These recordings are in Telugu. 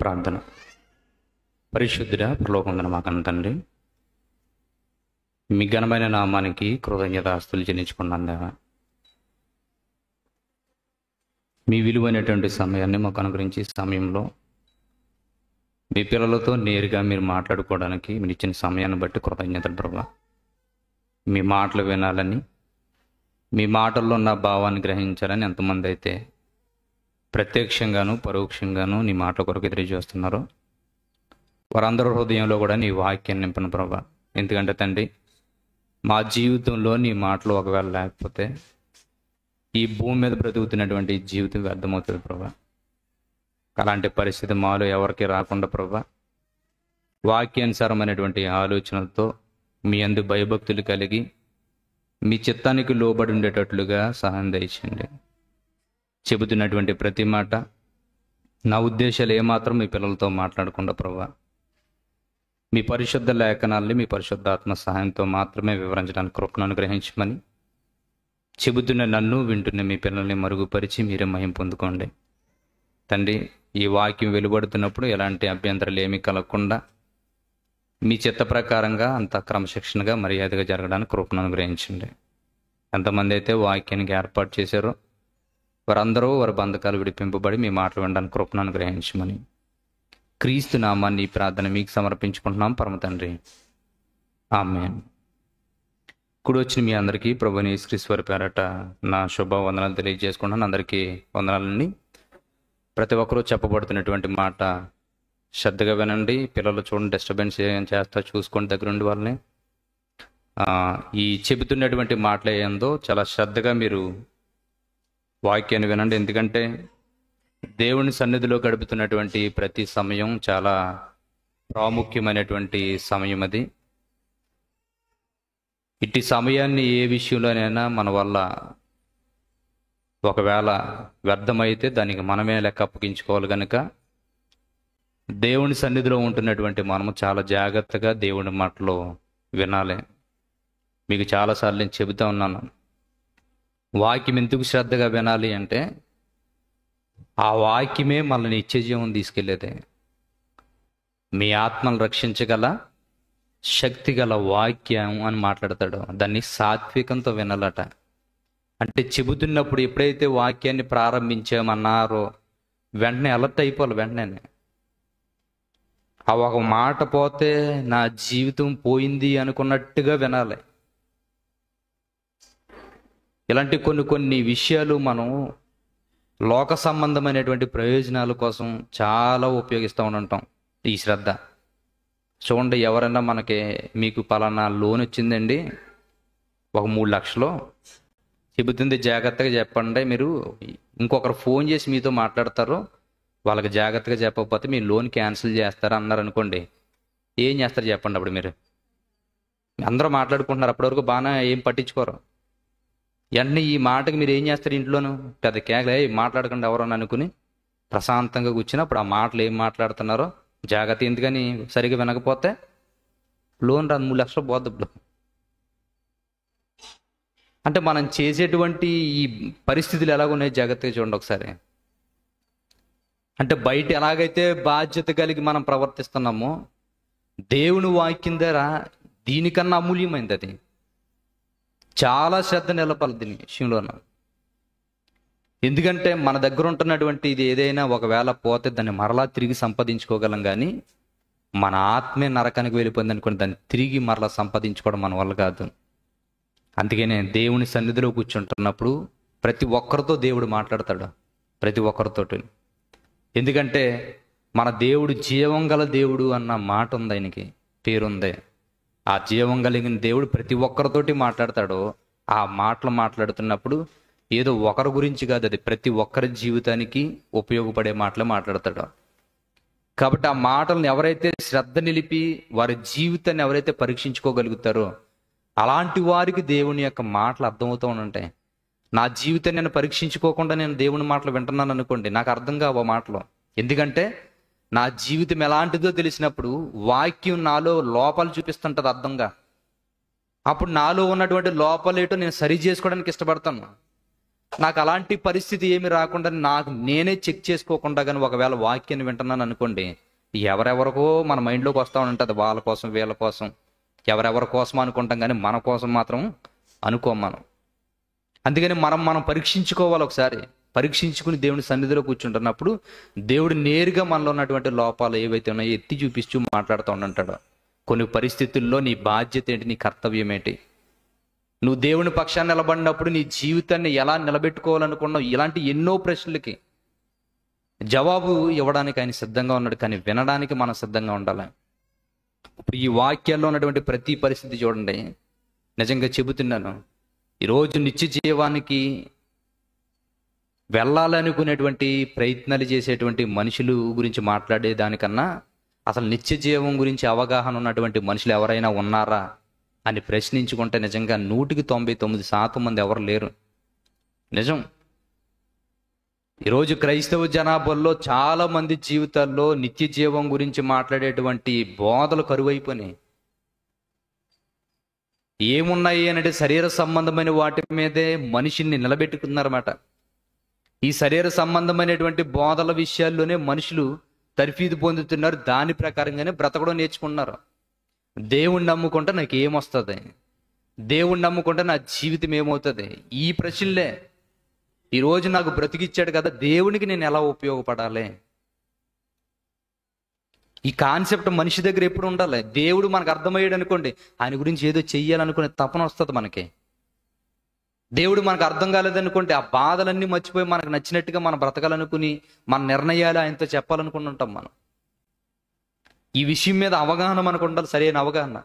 ప్రార్థన. పరిశుద్ధుడా, పరలోకమందున మా కన్న తండ్రి, మీ ఘనమైన నామానికి కృతజ్ఞతాస్తుతులు చెల్లించుకున్నాను దేవా. మీ విలువైనటువంటి సమయాన్ని మాకు అనుగ్రహించి సమయంలో మీ పిల్లలతో నేరుగా మీరు మాట్లాడుకోవడానికి మీరు ఇచ్చిన సమయాన్ని బట్టి కృతజ్ఞతలు ప్రభా. మీ మాటలు వినాలని, మీ మాటల్లో ఉన్న భావాన్ని గ్రహించాలని ఎంతమంది అయితే ప్రత్యక్షంగాను పరోక్షంగాను నీ మాటల కొరకు ఎదురు చేస్తున్నారో వారందరూ హృదయంలో కూడా నీ వాక్యాన్ని నింపను ప్రభా. ఎందుకంటే తండ్రి, మా జీవితంలో నీ మాటలు ఒకవేళ లేకపోతే ఈ భూమి మీద బ్రతుకుతున్నటువంటి జీవితం వ్యర్థమవుతుంది ప్రభా. అలాంటి పరిస్థితి మాలో ఎవరికి రాకుండా ప్రభా, వాక్యానుసారమైనటువంటి ఆలోచనలతో మీ అందు భయభక్తులు కలిగి మీ చిత్తానికి లోబడి ఉండేటట్లుగా సహాయం దయచేయండి. చెబుతున్నటువంటి ప్రతి మాట నా ఉద్దేశాలు ఏమాత్రం మీ పిల్లలతో మాట్లాడకుండా ప్రభా, మీ పరిశుద్ధ లేఖనాల్ని మీ పరిశుద్ధాత్మ సహాయంతో మాత్రమే వివరించడానికి కృపను అనుగ్రహించమని చెబుతున్న నన్ను వింటున్న మీ పిల్లల్ని మరుగుపరిచి మీరే మహిమ పొందుకోండి తండ్రి. ఈ వాక్యం వెలువడుతున్నప్పుడు ఎలాంటి అభ్యంతరాలు ఏమీ కలగకుండా మీ చిత్త ప్రకారంగా అంత క్రమశిక్షణగా మర్యాదగా జరగడానికి కృపను అనుగ్రహించండి. ఎంతమంది అయితే వాక్యానికి ఏర్పాటు చేశారో వారందరూ వారి బంధకాలు విడిపింపబడి మీ మాటలు వినడానికి కృపను అనుగ్రహించమని క్రీస్తు నామాన్ని ఈ ప్రార్థన మీకు సమర్పించుకుంటున్నాం పరమ తండ్రి, ఆమేన్. ఇప్పుడు వచ్చిన మీ అందరికీ ప్రభుని యేసుక్రీస్తు పేరట నా శుభ వందనాలు తెలియజేసుకుంటున్నాను. అందరికీ వందనాలండి. ప్రతి ఒక్కరూ చెప్పబడుతున్నటువంటి మాట శ్రద్ధగా వినండి. పిల్లలు చూడండి, డిస్టర్బెన్స్ ఏం చేస్తా చూసుకోండి దగ్గరుండి వాళ్ళని. ఈ చెబుతున్నటువంటి మాటలు ఏందో చాలా శ్రద్ధగా మీరు వాక్యాన్ని వినండి. ఎందుకంటే దేవుని సన్నిధిలో గడుపుతున్నటువంటి ప్రతి సమయం చాలా ప్రాముఖ్యమైనటువంటి సమయం అది. ఇట్టి సమయాన్ని ఏ విషయంలోనైనా మన వల్ల ఒకవేళ వ్యర్థమైతే దానికి మనమే లెక్క అప్పగించుకోవాలి కనుక దేవుని సన్నిధిలో ఉంటున్నటువంటి మనము చాలా జాగ్రత్తగా దేవుని మాటలు వినాలి. మీకు చాలాసార్లు నేను చెబుతా ఉన్నాను, వాక్యం ఎందుకు శ్రద్ధగా వినాలి అంటే ఆ వాక్యమే మనల్ని నిత్యజీవం తీసుకెళ్లేదే. మీ ఆత్మను రక్షించగల శక్తి గల వాక్యం అని మాట్లాడతాడు. దాన్ని సాత్వికంతో వినాలట. అంటే చెబుతున్నప్పుడు ఎప్పుడైతే వాక్యాన్ని ప్రారంభించామన్నారో వెంటనే అలర్ట్ అయిపోవాలి. వెంటనే ఆ ఒక మాట పోతే నా జీవితం పోయింది అనుకున్నట్టుగా వినాలి. ఇలాంటి కొన్ని విషయాలు మనం లోక సంబంధమైనటువంటి ప్రయోజనాల కోసం చాలా ఉపయోగిస్తూ ఉంటాం ఈ శ్రద్ధ. చూడండి, ఎవరైనా మీకు పలానా లోన్ వచ్చిందండి, ఒక 3 లక్షలు చెబుతుంది, జాగ్రత్తగా చెప్పండి. మీరు ఇంకొకరు ఫోన్ చేసి మీతో మాట్లాడతారు, వాళ్ళకి జాగ్రత్తగా చెప్పకపోతే మీ లోన్ క్యాన్సిల్ చేస్తారు అన్నారు అనుకోండి. ఏం చేస్తారు చెప్పండి? అప్పుడు మీరు అందరూ మాట్లాడుకుంటున్నారు, అప్పటివరకు బాగా ఏం పట్టించుకోరు. వెంటనే ఈ మాటకి మీరు ఏం చేస్తారు? ఇంట్లోనూ పెద్ద కేకలే మాట్లాడకుండా ఎవరన్నా అనుకుని ప్రశాంతంగా కూర్చుని అప్పుడు ఆ మాటలు ఏం మాట్లాడుతున్నారో జాగ్రత్త. ఎందుకని సరిగా వినకపోతే లోన్ రాదు, 3 లక్షలు పోద్ది. ఇప్పుడు అంటే మనం చేసేటువంటి ఈ పరిస్థితులు ఎలాగున్నాయి జాగ్రత్తగా చూడండి ఒకసారి. అంటే బయట ఎలాగైతే బాధ్యత కలిగి మనం ప్రవర్తిస్తున్నామో దేవుని వాక్యం ద్వారా దీనికన్నా అమూల్యమైంది అది. చాలా శ్రద్ధ నిలపాలి దీని విషయంలోనూ. ఎందుకంటే మన దగ్గర ఉంటున్నటువంటి ఇది ఏదైనా ఒకవేళ పోతే దాన్ని మరలా తిరిగి సంపాదించుకోగలం, కానీ మన ఆత్మే నరకానికి వెళ్ళిపోయింది అనుకోండి, దాన్ని తిరిగి మరలా సంపాదించుకోవడం మన వల్ల కాదు. అందుకనే దేవుని సన్నిధిలో కూర్చుంటున్నప్పుడు ప్రతి ఒక్కరితో దేవుడు మాట్లాడతాడు, ప్రతి ఒక్కరితోటి. ఎందుకంటే మన దేవుడు జీవం గల దేవుడు అన్న మాట ఉంది, ఆయనకి పేరుంది. ఆ జీవం కలిగిన దేవుడు ప్రతి ఒక్కరితోటి మాట్లాడతాడు. ఆ మాటలు మాట్లాడుతున్నప్పుడు ఏదో ఒకరి గురించి కాదు, అది ప్రతి ఒక్కరి జీవితానికి ఉపయోగపడే మాటలు మాట్లాడతాడు. కాబట్టి ఆ మాటలను ఎవరైతే శ్రద్ధ నిలిపి వారి జీవితాన్ని ఎవరైతే పరీక్షించుకోగలుగుతారో అలాంటి వారికి దేవుని యొక్క మాటలు అర్థమవుతూ ఉంటాయి. నా జీవితాన్ని నేను పరీక్షించుకోకుండా నేను దేవుని మాటలు వింటున్నాను అనుకోండి, నాకు అర్థం కావు ఆ మాటలు. ఎందుకంటే నా జీవితం ఎలాంటిదో తెలిసినప్పుడు వాక్యం నాలో లోపాలు చూపిస్తుంటది అర్థంగా. అప్పుడు నాలో ఉన్నటువంటి లోపాలేటో నేను సరి చేసుకోవడానికి ఇష్టపడతాను. నాకు అలాంటి పరిస్థితి ఏమి రాకుండా నాకు నేనే చెక్ చేసుకోకుండా కానీ ఒకవేళ వాక్యాన్ని వింటున్నాను అనుకోండి, ఎవరెవరికో మన మైండ్లోకి వస్తూ ఉంటుంది, వాళ్ళ కోసం వీళ్ళ కోసం ఎవరెవరి కోసం అనుకుంటాం కానీ మన కోసం మాత్రం అనుకోం మనం. అందుకని మనం పరీక్షించుకోవాలి. ఒకసారి పరీక్షించుకుని దేవుని సన్నిధిలో కూర్చుంటున్నప్పుడు దేవుడు నేరుగా మనలో ఉన్నటువంటి లోపాలు ఏవైతే ఉన్నాయో ఎత్తి చూపిస్తూ మాట్లాడుతూ ఉంటాడు. కొన్ని పరిస్థితుల్లో నీ బాధ్యత ఏంటి, నీ కర్తవ్యం ఏంటి, నువ్వు దేవుని పక్షాన్ని నిలబడినప్పుడు నీ జీవితాన్ని ఎలా నిలబెట్టుకోవాలనుకున్నావు, ఇలాంటి ఎన్నో ప్రశ్నలకి జవాబు ఇవ్వడానికి ఆయన సిద్ధంగా ఉన్నాడు. కానీ వినడానికి మనం సిద్ధంగా ఉండాలి. ఇప్పుడు ఈ వాక్యాల్లో ఉన్నటువంటి ప్రతి పరిస్థితి చూడండి, నిజంగా చెబుతున్నాను, ఈరోజు నిత్య జీవానికి వెళ్ళాలనుకునేటువంటి ప్రయత్నాలు చేసేటువంటి మనుషులు గురించి మాట్లాడే దానికన్నా అసలు నిత్య జీవం గురించి అవగాహన ఉన్నటువంటి మనుషులు ఎవరైనా ఉన్నారా అని ప్రశ్నించుకుంటే నిజంగా 99% మంది ఎవరు లేరు. నిజం. ఈరోజు క్రైస్తవ జనాభాలో చాలా మంది జీవితాల్లో నిత్య జీవం గురించి మాట్లాడేటువంటి బోధలు కరువైపోయినాయి. ఏమున్నాయి అంటే శరీర సంబంధమైన వాటి మీదే మనిషిని నిలబెట్టుకున్నారన్నమాట. ఈ శరీర సంబంధమైనటువంటి బోధల విషయాల్లోనే మనుషులు తర్ఫీదు పొందుతున్నారు. దాని ప్రకారంగానే బ్రతకడం నేర్చుకున్నారు. దేవుణ్ణి నమ్ముకుంటే నాకు ఏమొస్తుంది, దేవుణ్ణి నమ్ముకుంటే నా జీవితం ఏమవుతుంది, ఈ ప్రశ్నలే. ఈరోజు నాకు బ్రతికిచ్చాడు కదా, దేవునికి నేను ఎలా ఉపయోగపడాలి, ఈ కాన్సెప్ట్ మనిషి దగ్గర ఎప్పుడు ఉండాలి. దేవుడు మనకు అర్థమయ్యాడు అనుకోండి, ఆయన గురించి ఏదో చెయ్యాలనుకునే తపన వస్తుంది మనకి. దేవుడు మనకు అర్థం కాలేదనుకుంటే ఆ బాధలన్నీ మర్చిపోయి మనకు నచ్చినట్టుగా మనం బ్రతకాలనుకుని మన నిర్ణయాలు ఆయనతో చెప్పాలనుకుని ఉంటాం మనం. ఈ విషయం మీద అవగాహన మనకు ఉండాలి, సరైన అవగాహన.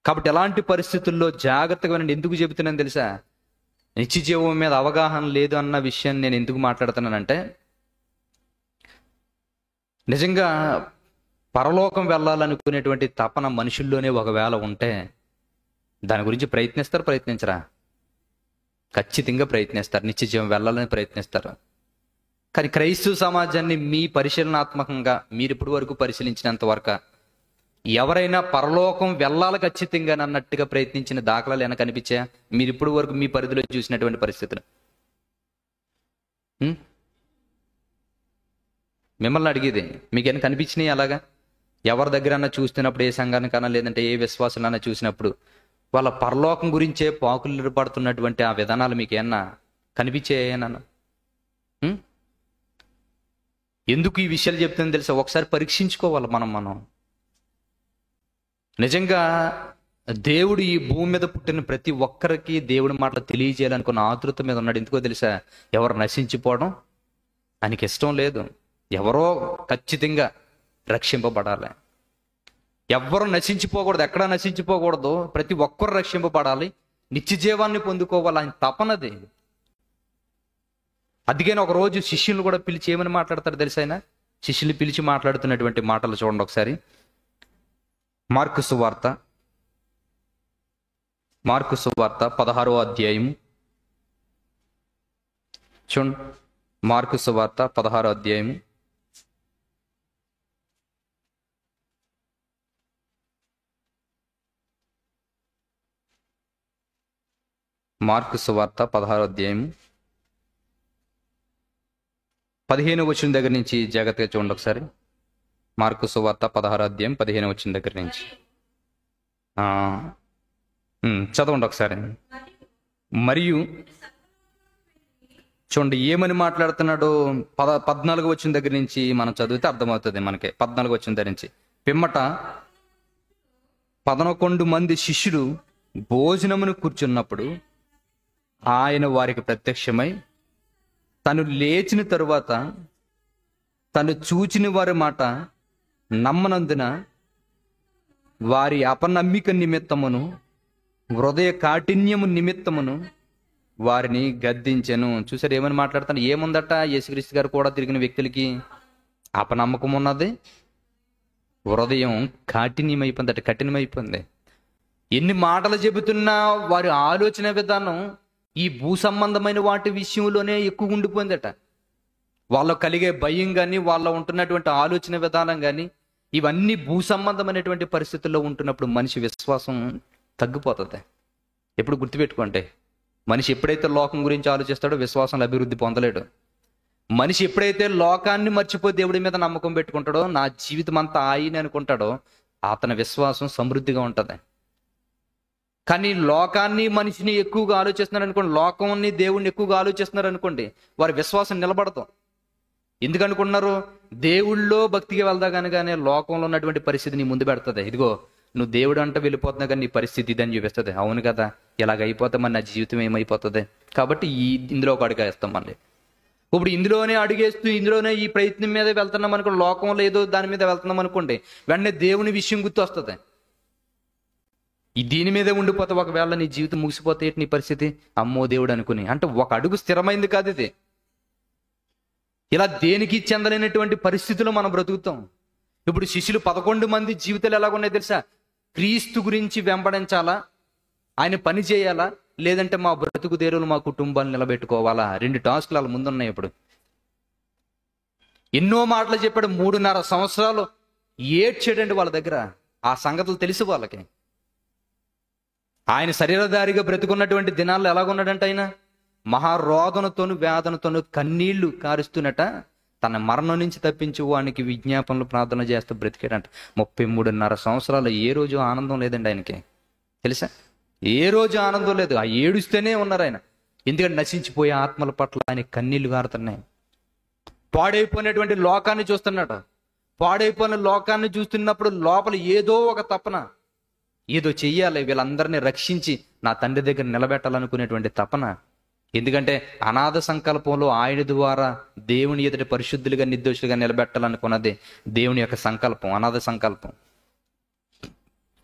కాబట్టి ఎలాంటి పరిస్థితుల్లో జాగ్రత్తగా నేను ఎందుకు చెబుతున్నాను తెలుసా, నిత్య జీవం మీద అవగాహన లేదు అన్న విషయాన్ని నేను ఎందుకు మాట్లాడుతున్నానంటే, నిజంగా పరలోకం వెళ్ళాలనుకునేటువంటి తపన మనుషుల్లోనే ఒకవేళ ఉంటే దాని గురించి ప్రయత్నించరా? ఖచ్చితంగా ప్రయత్నిస్తారు. నిత్య జీవం వెళ్ళాలని ప్రయత్నిస్తారు. కానీ క్రైస్తవ సమాజాన్ని మీ పరిశీలనాత్మకంగా మీరు ఇప్పటి వరకు పరిశీలించినంత వరకు ఎవరైనా పరలోకం వెళ్ళాలి ఖచ్చితంగా అన్నట్టుగా ప్రయత్నించిన దాఖలాలు ఏమైనా కనిపించాయా మీరు ఇప్పటి వరకు మీ పరిధిలో చూసినటువంటి పరిస్థితులు? మిమ్మల్ని అడిగేది, మీకేమైనా కనిపించినాయి అలాగా? ఎవరి దగ్గరన్నా చూస్తున్నప్పుడు, ఏ సంఘానికన్నా లేదంటే ఏ విశ్వాసాలన్నా చూసినప్పుడు వాళ్ళ పరలోకం గురించే పాకులు పడుతున్నటువంటి ఆ విధానాలు మీకు ఏమన్నా కనిపించాయన్నా? ఎందుకు ఈ విషయాలు చెప్తుందని తెలుసా? ఒకసారి పరీక్షించుకోవాలి మనం. నిజంగా దేవుడు ఈ భూమి మీద పుట్టిన ప్రతి ఒక్కరికి దేవుడి మాటలు తెలియజేయాలనుకున్న ఆతృత మీద ఉన్నాడు. ఎందుకో తెలుసా? ఎవరు నశించిపోవడం ఆయనకి ఇష్టం లేదు. ఎవరో ఖచ్చితంగా రక్షింపబడాలి. ఎవ్వరు నశించిపోకూడదు, ఎక్కడా నశించిపోకూడదు. ప్రతి ఒక్కరు రక్షింపబడాలి, నిత్య జీవాన్ని పొందుకోవాలి. ఆయన తపనది. అందుకని ఒక రోజు శిష్యులు కూడా పిలిచి ఏమని మాట్లాడతారు తెలుసా? ఆయన శిష్యులు పిలిచి మాట్లాడుతున్నటువంటి మాటలు చూడండి ఒకసారి. మార్కు సువార్త 16వ అధ్యాయము చూడండి. మార్కు సువార్త 16వ అధ్యాయము మార్కు సువార్త 16వ అధ్యాయము 15వ వచనం దగ్గర నుంచి జాగ్రత్తగా చూడండి ఒకసారి. మార్కు సువార్త 16వ అధ్యాయం 15వ వచనం దగ్గర నుంచి చదవండి ఒకసారి. మరియు చూడండి ఏమని మాట్లాడుతున్నాడో 14వ వచనం దగ్గర నుంచి మనం చదివితే అర్థమవుతుంది మనకి. 14వ వచనం దగ్గర నుంచి, పిమ్మట 11 మంది శిష్యులు భోజనమును కూర్చున్నప్పుడు ఆయన వారికి ప్రత్యక్షమై తను లేచిన తరువాత తను చూచిన వారి మాట నమ్మనందున వారి అపనమ్మిక నిమిత్తమును హృదయ కాఠిన్యము నిమిత్తమును వారిని గద్దించెను. చూసారు ఏమని మాట్లాడతాను? ఏముందట? యేసుక్రీస్తు గారు కూడా తిరిగిన వ్యక్తులకి అపనమ్మకం ఉన్నది, హృదయం కాఠిన్యమైపోయిందట, కఠినమైపోయింది. ఎన్ని మాటలు చెబుతున్నా వారి ఆలోచన విధానం ఈ భూ సంబంధమైన వాటి విషయంలోనే ఎక్కువ ఉండిపోయిందట. వాళ్ళ కలిగే భయం కానీ, వాళ్ళ ఉంటున్నటువంటి ఆలోచన విధానం కానీ, ఇవన్నీ భూ సంబంధమైనటువంటి పరిస్థితుల్లో ఉంటున్నప్పుడు మనిషి విశ్వాసం తగ్గిపోతుంది. ఎప్పుడు గుర్తుపెట్టుకోండి, మనిషి ఎప్పుడైతే లోకం గురించి ఆలోచిస్తాడో విశ్వాసంలో అభివృద్ధి పొందలేడు. మనిషి ఎప్పుడైతే లోకాన్ని మర్చిపోయి దేవుడి మీద నమ్మకం పెట్టుకుంటాడో, నా జీవితం అంతా ఆయన అనుకుంటాడో, అతని విశ్వాసం సమృద్ధిగా ఉంటుంది. కానీ లోకాన్ని మనిషిని ఎక్కువగా ఆలోచిస్తున్నారు అనుకోండి, లోకాన్ని దేవుణ్ణి ఎక్కువగా ఆలోచిస్తున్నారు అనుకోండి, వారి విశ్వాసం నిలబడతాం. ఎందుకు అనుకుంటున్నారు? దేవుళ్ళో భక్తిగా వెళ్దా కానీ లోకంలో ఉన్నటువంటి పరిస్థితి నీ ముందు పెడుతుంది. ఇదిగో నువ్వు దేవుడు అంటే వెళ్ళిపోతున్నా కానీ నీ పరిస్థితి ఇదని చూపిస్తుంది. అవును కదా, ఇలాగ అయిపోతే మరి నా జీవితం ఏమైపోతుంది? కాబట్టి ఇందులో ఒక అడుగు వేస్తాం. మళ్ళీ ఇప్పుడు ఇందులోనే అడుగేస్తూ ఇందులోనే ఈ ప్రయత్నం మీద వెళ్తున్నాం అనుకోండి, లోకంలో ఏదో దాని మీద వెళ్తున్నాం అనుకోండి, వెంటనే దేవుని విషయం గుర్తు వస్తుంది. దీని మీదే ఉండిపోతే ఒకవేళ నీ జీవితం ముగిసిపోతే నీ పరిస్థితి, అమ్మో దేవుడు అనుకుని. అంటే ఒక అడుగు స్థిరమైంది కాదు ఇది. ఇలా దేనికి చెందలేనటువంటి పరిస్థితుల్లో మనం బ్రతుకుతాం. ఇప్పుడు శిష్యులు 11 మంది జీవితాలు ఎలాగున్నాయి తెలుసా? క్రీస్తు గురించి వెంబడించాలా, ఆయన పని చేయాలా, లేదంటే మా బ్రతుకు దేరులు మా కుటుంబాన్ని నిలబెట్టుకోవాలా? 2 టాస్క్లు వాళ్ళ ముందున్నాయి. ఇప్పుడు ఎన్నో మాటలు చెప్పాడు. 3.5 సంవత్సరాలు ఏడ్చాడండి వాళ్ళ దగ్గర. ఆ సంగతులు తెలుసు వాళ్ళకి. ఆయన శరీరధారిగా బ్రతుకున్నటువంటి దినాల్లో ఎలాగున్నాడంటే, ఆయన మహారోదనతోను వేదనతోను కన్నీళ్లు కారుస్తున్నట తన మరణం నుంచి తప్పించు వానికి విజ్ఞాపనలు ప్రార్థన చేస్తూ బ్రతికాడంట. 33.5 సంవత్సరాలు ఏ రోజు ఆనందం లేదండి ఆయనకి, తెలుసా? ఏ రోజు ఆనందం లేదు. ఆ ఏడుస్తూనే ఉన్నారు ఆయన. ఎందుకంటే నశించిపోయే ఆత్మల పట్ల ఆయన కన్నీళ్లు కారుతున్నాయి. పాడైపోయినటువంటి లోకాన్ని చూస్తున్నాడు. పాడైపోయిన లోకాన్ని చూస్తున్నప్పుడు లోపల ఏదో ఒక తపన, ఏదో చెయ్యాలి, వీళ్ళందరినీ రక్షించి నా తండ్రి దగ్గర నిలబెట్టాలనుకునేటువంటి తపన. ఎందుకంటే అనాథ సంకల్పంలో ఆయన ద్వారా దేవుని ఎదుటి పరిశుద్ధులుగా నిర్దోషులుగా నిలబెట్టాలనుకున్నది దేవుని యొక్క సంకల్పం, అనాథ సంకల్పం.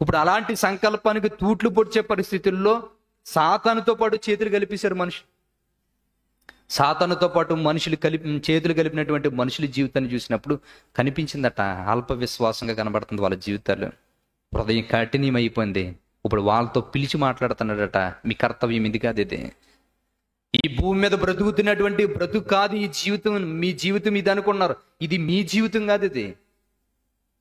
ఇప్పుడు అలాంటి సంకల్పానికి తూట్లు పొడిచే పరిస్థితుల్లో సాతానుతో పాటు చేతులు కలిపేశారు మనుషులు. సాతానుతో పాటు చేతులు కలిపినటువంటి మనుషుల జీవితాన్ని చూసినప్పుడు కనిపించిందట, అల్ప విశ్వాసంగా కనబడుతుంది వాళ్ళ జీవితాలు. హృదయం కఠినం అయిపోయింది. ఇప్పుడు వాళ్ళతో పిలిచి మాట్లాడుతున్నాడట, మీ కర్తవ్యం ఇది కాదు, ఇది ఈ భూమి మీద బ్రతుకుతున్నటువంటి బ్రతుకు కాదు ఈ జీవితం. మీ జీవితం ఇది అనుకున్నారు, ఇది మీ జీవితం కాదు. ఇది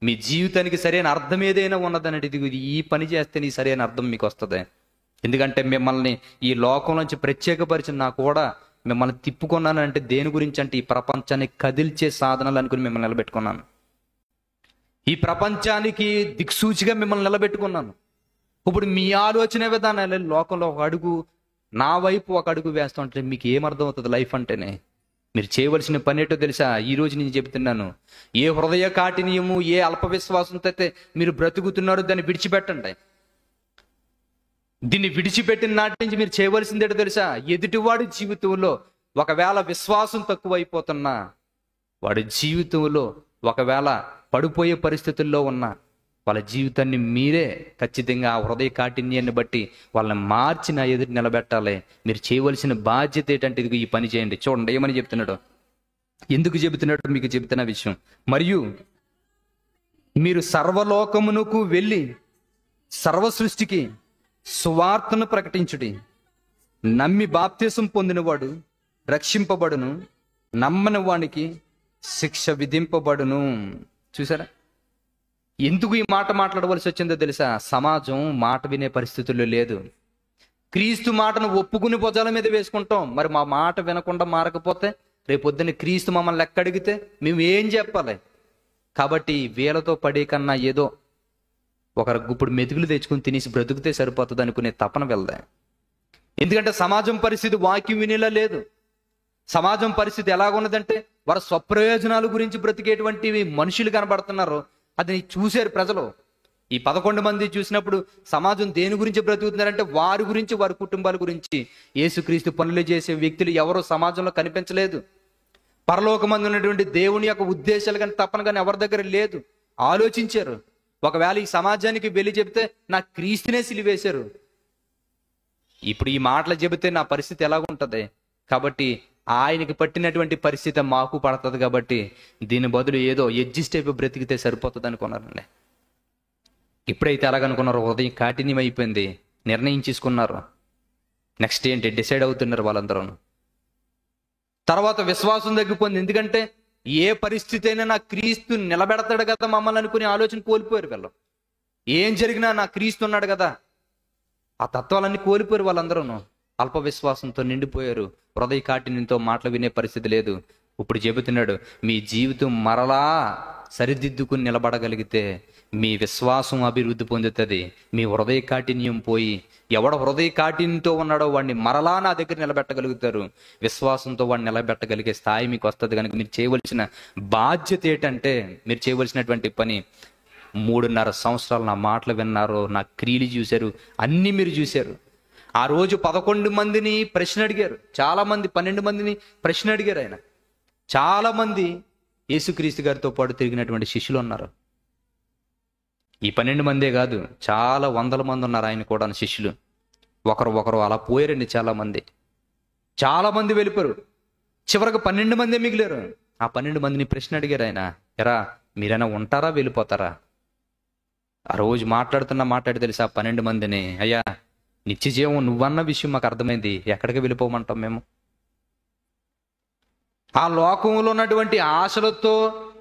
మీ జీవితానికి సరైన అర్థం ఏదైనా ఉన్నదన్నట్టు ఇది ఈ పని చేస్తే నీ సరైన అర్థం మీకు వస్తుంది. ఎందుకంటే మిమ్మల్ని ఈ లోకం నుంచి ప్రత్యేకపరిచిన నా కూడా మిమ్మల్ని తిప్పుకున్నానంటే దేని గురించి అంటే ఈ ప్రపంచాన్ని కదిల్చే సాధనాలు అనుకుని మిమ్మల్ని నిలబెట్టుకున్నాను. ఈ ప్రపంచానికి దిక్సూచిగా మిమ్మల్ని నిలబెట్టుకున్నాను. ఇప్పుడు మీ ఆలోచన విధానాలు లోకంలో ఒక అడుగు, నా వైపు ఒక అడుగు వేస్తుంటే మీకు ఏమర్థం అవుతుంది లైఫ్ అంటేనే? మీరు చేయవలసిన పని ఏంటో తెలుసా? ఈ రోజు నేను చెబుతున్నాను, ఏ హృదయ కాఠిన్యము, ఏ అల్ప విశ్వాసంతో అయితే మీరు బ్రతుకుతున్నారో దాన్ని విడిచిపెట్టండి. దీన్ని విడిచిపెట్టిన నాటి నుంచి మీరు చేయవలసింది ఏంటో తెలుసా? ఎదుటివాడి జీవితంలో ఒకవేళ విశ్వాసం తక్కువైపోతున్నా, వాడి జీవితంలో ఒకవేళ పడిపోయే పరిస్థితుల్లో ఉన్న వాళ్ళ జీవితాన్ని మీరే ఖచ్చితంగా ఆ హృదయ కాఠిన్యాన్ని బట్టి వాళ్ళని మార్చి నా ఎదుటి నిలబెట్టాలి. మీరు చేయవలసిన బాధ్యత ఏంటంటే ఇదిగో ఈ పని చేయండి. చూడండి ఏమని చెప్తున్నాడు, ఎందుకు చెబుతున్నాడు మీకు చెబుతున్న విషయం. మరియు మీరు సర్వలోకమునకు వెళ్ళి సర్వ సృష్టికి సువార్తను ప్రకటించుడి. నమ్మి బాప్తిసం పొందినవాడు రక్షింపబడును, నమ్మని వానికి శిక్ష విధింపబడును. చూసారా ఎందుకు ఈ మాట మాట్లాడవలసి వచ్చిందో తెలుసా? సమాజం మాట వినే పరిస్థితుల్లో లేదు. క్రీస్తు మాటను ఒప్పుకుని భుజాల మీద వేసుకుంటాం. మరి మా మాట వినకుండా మారకపోతే రేపొద్దున క్రీస్తు మమ్మల్ని లెక్క అడిగితే మేము ఏం చెప్పాలి? కాబట్టి వీళ్ళతో పడే కన్నా ఏదో ఒక గుప్పుడు మెతుకులు తెచ్చుకుని తినేసి బ్రతుకుతే సరిపోతుంది అనుకునే తపన వెళ్దా. ఎందుకంటే సమాజం పరిస్థితి వాక్యం వినేలా లేదు. సమాజం పరిస్థితి ఎలాగున్నదంటే వారి స్వప్రయోజనాల గురించి బ్రతికేటువంటి మనుషులు కనబడుతున్నారు. అది చూశారు ప్రజలు. ఈ 11 మంది చూసినప్పుడు సమాజం దేని గురించి బ్రతుకుతున్నారంటే వారి గురించి, వారి కుటుంబాల గురించి. యేసుక్రీస్తు పనులు చేసే వ్యక్తులు ఎవరో సమాజంలో కనిపించలేదు. పరలోకమందు ఉన్నటువంటి దేవుని యొక్క ఉద్దేశాలు కానీ తపన కానీ ఎవరి దగ్గర లేదు. ఆలోచించారు, ఒకవేళ ఈ సమాజానికి వెళ్ళి చెబితే నా క్రీస్తునే సిలివేశారు, ఇప్పుడు ఈ మాటలు చెబితే నా పరిస్థితి ఎలాగుంటది? కాబట్టి ఆయనకి పట్టినటువంటి పరిస్థితి మాకు పడుతుంది. కాబట్టి దీని బదులు ఏదో అడ్జస్ట్ అయిపోయి బ్రతికితే సరిపోతుంది అనుకున్నారండి. ఎప్పుడైతే అలాగనుకున్నారో ఉదయం కాఠిన్యం అయిపోయింది, నిర్ణయం తీసుకున్నారు. నెక్స్ట్ ఏంటి డిసైడ్ అవుతున్నారు వాళ్ళందరూ. తర్వాత విశ్వాసం తగ్గిపోయింది. ఎందుకంటే ఏ పరిస్థితి అయినా నా క్రీస్తు నిలబెడతాడు కదా మమ్మల్ని అనుకునే ఆలోచన కోల్పోయారు వీళ్ళు. ఏం జరిగినా నా క్రీస్తు ఉన్నాడు కదా, ఆ తత్వాలన్నీ కోల్పోయారు వాళ్ళందరూ. అల్ప విశ్వాసంతో నిండిపోయారు. హృదయ కాఠిన్యంతో మాటలు వినే పరిస్థితి లేదు. ఇప్పుడు చెబుతున్నాడు, మీ జీవితం మరలా సరిదిద్దుకుని నిలబడగలిగితే మీ విశ్వాసం అభివృద్ధి పొందుతుంది. మీ హృదయ కాఠిన్యం పోయి, ఎవడ హృదయ కాఠిన్యంతో ఉన్నాడో వాడిని మరలా నా దగ్గర నిలబెట్టగలుగుతారు. విశ్వాసంతో వాడిని నిలబెట్టగలిగే స్థాయి మీకు వస్తుంది. కనుక మీరు చేయవలసిన బాధ్యత ఏంటంటే, మీరు చేయవలసినటువంటి పని, 3.5 సంవత్సరాలు నా మాటలు విన్నారు, నా క్రియలు చూశారు, అన్నీ మీరు చూశారు. ఆ రోజు 11 మందిని ప్రశ్న అడిగారు. చాలా మంది 12 మందిని ప్రశ్న అడిగారు. ఆయన చాలా మంది యేసుక్రీస్తు గారితో పాటు తిరిగినటువంటి శిష్యులు ఉన్నారు. ఈ 12 మందే కాదు, చాలా వందల మంది ఉన్నారు ఆయన కూడా శిష్యులు. ఒకరు అలా పోయారండి. చాలా మంది వెళ్ళిపోయారు. చివరికి 12 మందే మిగిలారు. ఆ 12 మందిని ప్రశ్న అడిగారు ఆయన, ఎరా మీరైనా ఉంటారా వెళ్ళిపోతారా? ఆ రోజు మాట్లాడి తెలిసి ఆ 12 మందిని, అయ్యా నిత్య జీవం నువ్వన్న విషయం మాకు అర్థమైంది, ఎక్కడికి వెళ్ళిపోమంటాం మేము? ఆ లోకంలో ఉన్నటువంటి ఆశలతో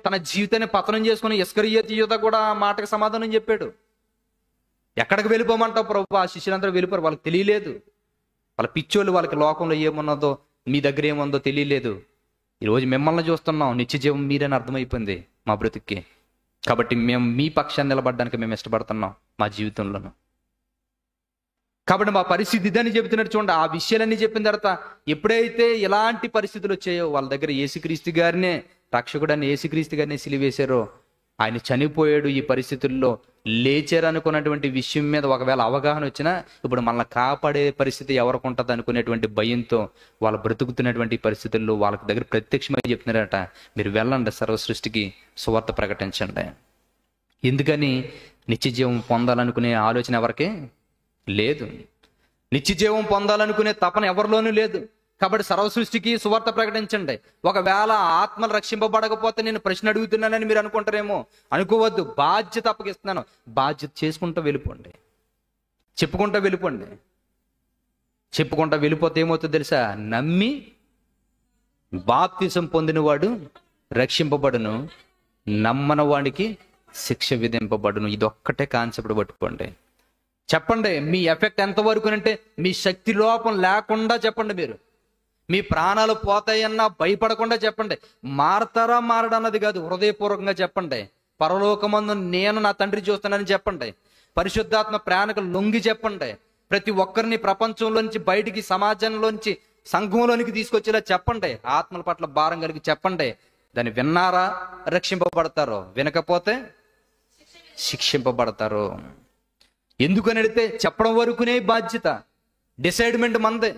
తన జీవితాన్ని పతనం చేసుకుని ఇస్కరియోతు యూదా కూడా ఆ మాటకు సమాధానం చెప్పాడు. ఎక్కడికి వెళ్ళిపోమంటావు ప్రభు? ఆ శిష్యులందరూ వెళ్ళిపోయారు. వాళ్ళకి తెలియలేదు. వాళ్ళ పిచ్చోళ్ళు, వాళ్ళకి లోకంలో ఏమున్నదో మీ దగ్గర ఏముందో తెలియలేదు. ఈరోజు మిమ్మల్ని చూస్తున్నాం, నిత్య జీవం మీరని అర్థమైపోయింది మా బ్రతుక్కి. కాబట్టి మేము మీ పక్షాన్ని నిలబడడానికి మేము ఇష్టపడుతున్నాం మా జీవితంలోనూ. కాబట్టి మా పరిస్థితి ఇదని చెబుతున్నట్టు చూడండి. ఆ విషయాలన్నీ చెప్పిన తర్వాత ఎప్పుడైతే ఇలాంటి పరిస్థితులు వచ్చాయో, వాళ్ళ దగ్గర యేసుక్రీస్తు గారినే, రక్షకుడని యేసుక్రీస్తు గారినే సిలువేశారో, ఆయన చనిపోయాడు, ఈ పరిస్థితుల్లో లేచారు అనుకున్నటువంటి విషయం మీద ఒకవేళ అవగాహన వచ్చినా, ఇప్పుడు మనల్ని కాపాడే పరిస్థితి ఎవరికి ఉంటుంది అనుకునేటువంటి భయంతో వాళ్ళు బ్రతుకుతున్నటువంటి పరిస్థితుల్లో వాళ్ళకి దగ్గర ప్రత్యక్షమై చెప్తున్నారట, మీరు వెళ్ళండి, సర్వ సృష్టికి సువార్త ప్రకటించండి. ఎందుకని? నిత్య జీవం పొందాలనుకునే ఆలోచన ఎవరికే లేదు. నిత్య జీవం పొందాలనుకునే తపన ఎవరిలోనూ లేదు. కాబట్టి సర్వ సృష్టికి సువార్త ప్రకటించండి. ఒకవేళ ఆత్మలు రక్షింపబడకపోతే నేను ప్రశ్న అడుగుతున్నానని మీరు అనుకుంటారేమో. అనుకోవద్దు. బాధ్యత అప్పగిస్తున్నాను. బాధ్యత చేసుకుంటూ వెళ్ళిపోండి, చెప్పుకుంటూ వెళ్ళిపోతే ఏమవుతుందో తెలుసా? నమ్మి బాప్తిసం పొందినవాడు రక్షింపబడును, నమ్మని వాడికి శిక్ష విధింపబడును. ఇదొక్కటే కాన్సెప్ట్ పట్టుకోండి. చెప్పండి, మీ ఎఫెక్ట్ ఎంతవరకు అంటే మీ శక్తి లోపం లేకుండా చెప్పండి. మీరు మీ ప్రాణాలు పోతాయన్నా భయపడకుండా చెప్పండి. మారతారా మారడన్నది కాదు, హృదయపూర్వకంగా చెప్పండి. పరలోకమందు నేను నా తండ్రి చూస్తానని చెప్పండి. పరిశుద్ధాత్మ ప్రేరణకు లొంగి చెప్పండి. ప్రతి ఒక్కరిని ప్రపంచంలోంచి బయటికి, సమాజంలోంచి, సంఘంలోనికి తీసుకొచ్చేలా చెప్పండి. ఆత్మల పట్ల భారం కలిగి చెప్పండి. దాన్ని విన్నారా రక్షింపబడతారో, వినకపోతే శిక్షింపబడతారు. ఎందుకని అడిగితే చెప్పడం వరకునే బాధ్యత, డిసైడ్మెంట్ మందే.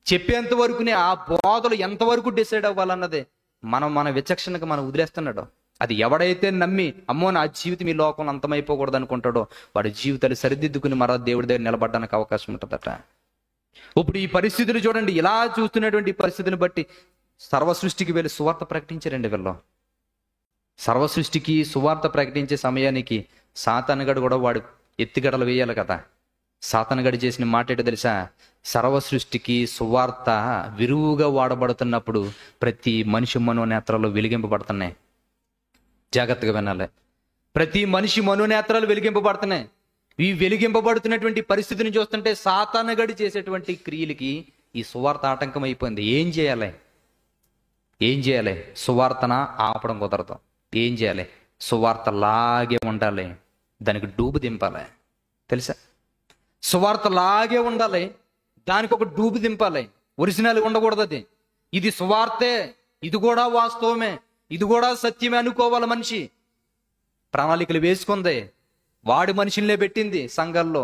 చెప్పేంత వరకునే, ఆ బోధలు ఎంతవరకు డిసైడ్ అవ్వాలన్నదే మన విచక్షణకు మనం వదిలేస్తున్నాడు. అది ఎవడైతే నమ్మి అమ్మో నా జీవితం ఈ లోకంలో అంతమైపోకూడదు అనుకుంటాడో వాడి జీవితాలు సరిదిద్దుకుని మరో దేవుడి దగ్గర నిలబడడానికి అవకాశం ఉంటుందట. ఇప్పుడు ఈ పరిస్థితులు చూడండి. ఇలా చూస్తున్నటువంటి పరిస్థితిని బట్టి సర్వ సృష్టికి వెళ్ళి సువార్త ప్రకటించారండి వీళ్ళు. సర్వ సృష్టికి సువార్త ప్రకటించే సమయానికి సాతానుగాడు కూడా వాడు ఎత్తిగడలు వేయాలి కదా. సాతానుగాడు చేసిన మాట ఏంటో తెలుసా? సర్వ సృష్టికి సువార్త విరువుగా వాడబడుతున్నప్పుడు ప్రతి మనిషి మనోనేత్రాలు వెలిగింపబడుతున్నాయి. జాగ్రత్తగా వినాలి. ప్రతి మనిషి మనోనేత్రాలు వెలిగింపబడుతున్నాయి. ఈ వెలిగింపబడుతున్నటువంటి పరిస్థితిని చూస్తుంటే సాతానుగాడు చేసేటువంటి క్రియలకి ఈ సువార్త ఆటంకం అయిపోయింది. ఏం చేయాలి? సువార్తన ఆపడం కుదరదు. ఏం చేయాలి? సువార్త లాగే ఉండాలి, దానికి డూబు దింపాలి. తెలుసా? సువార్త లాగే ఉండాలి, దానికి ఒక డూబు దింపాలి. ఒరిజినల్ ఉండకూడదు. ఇది సువార్తే, ఇది కూడా వాస్తవమే, ఇది కూడా సత్యమే అనుకోవాలి. మనిషి ప్రణాళికలు వేసుకుంది, వాడి మనుషుల్నే పెట్టింది సంఘాల్లో,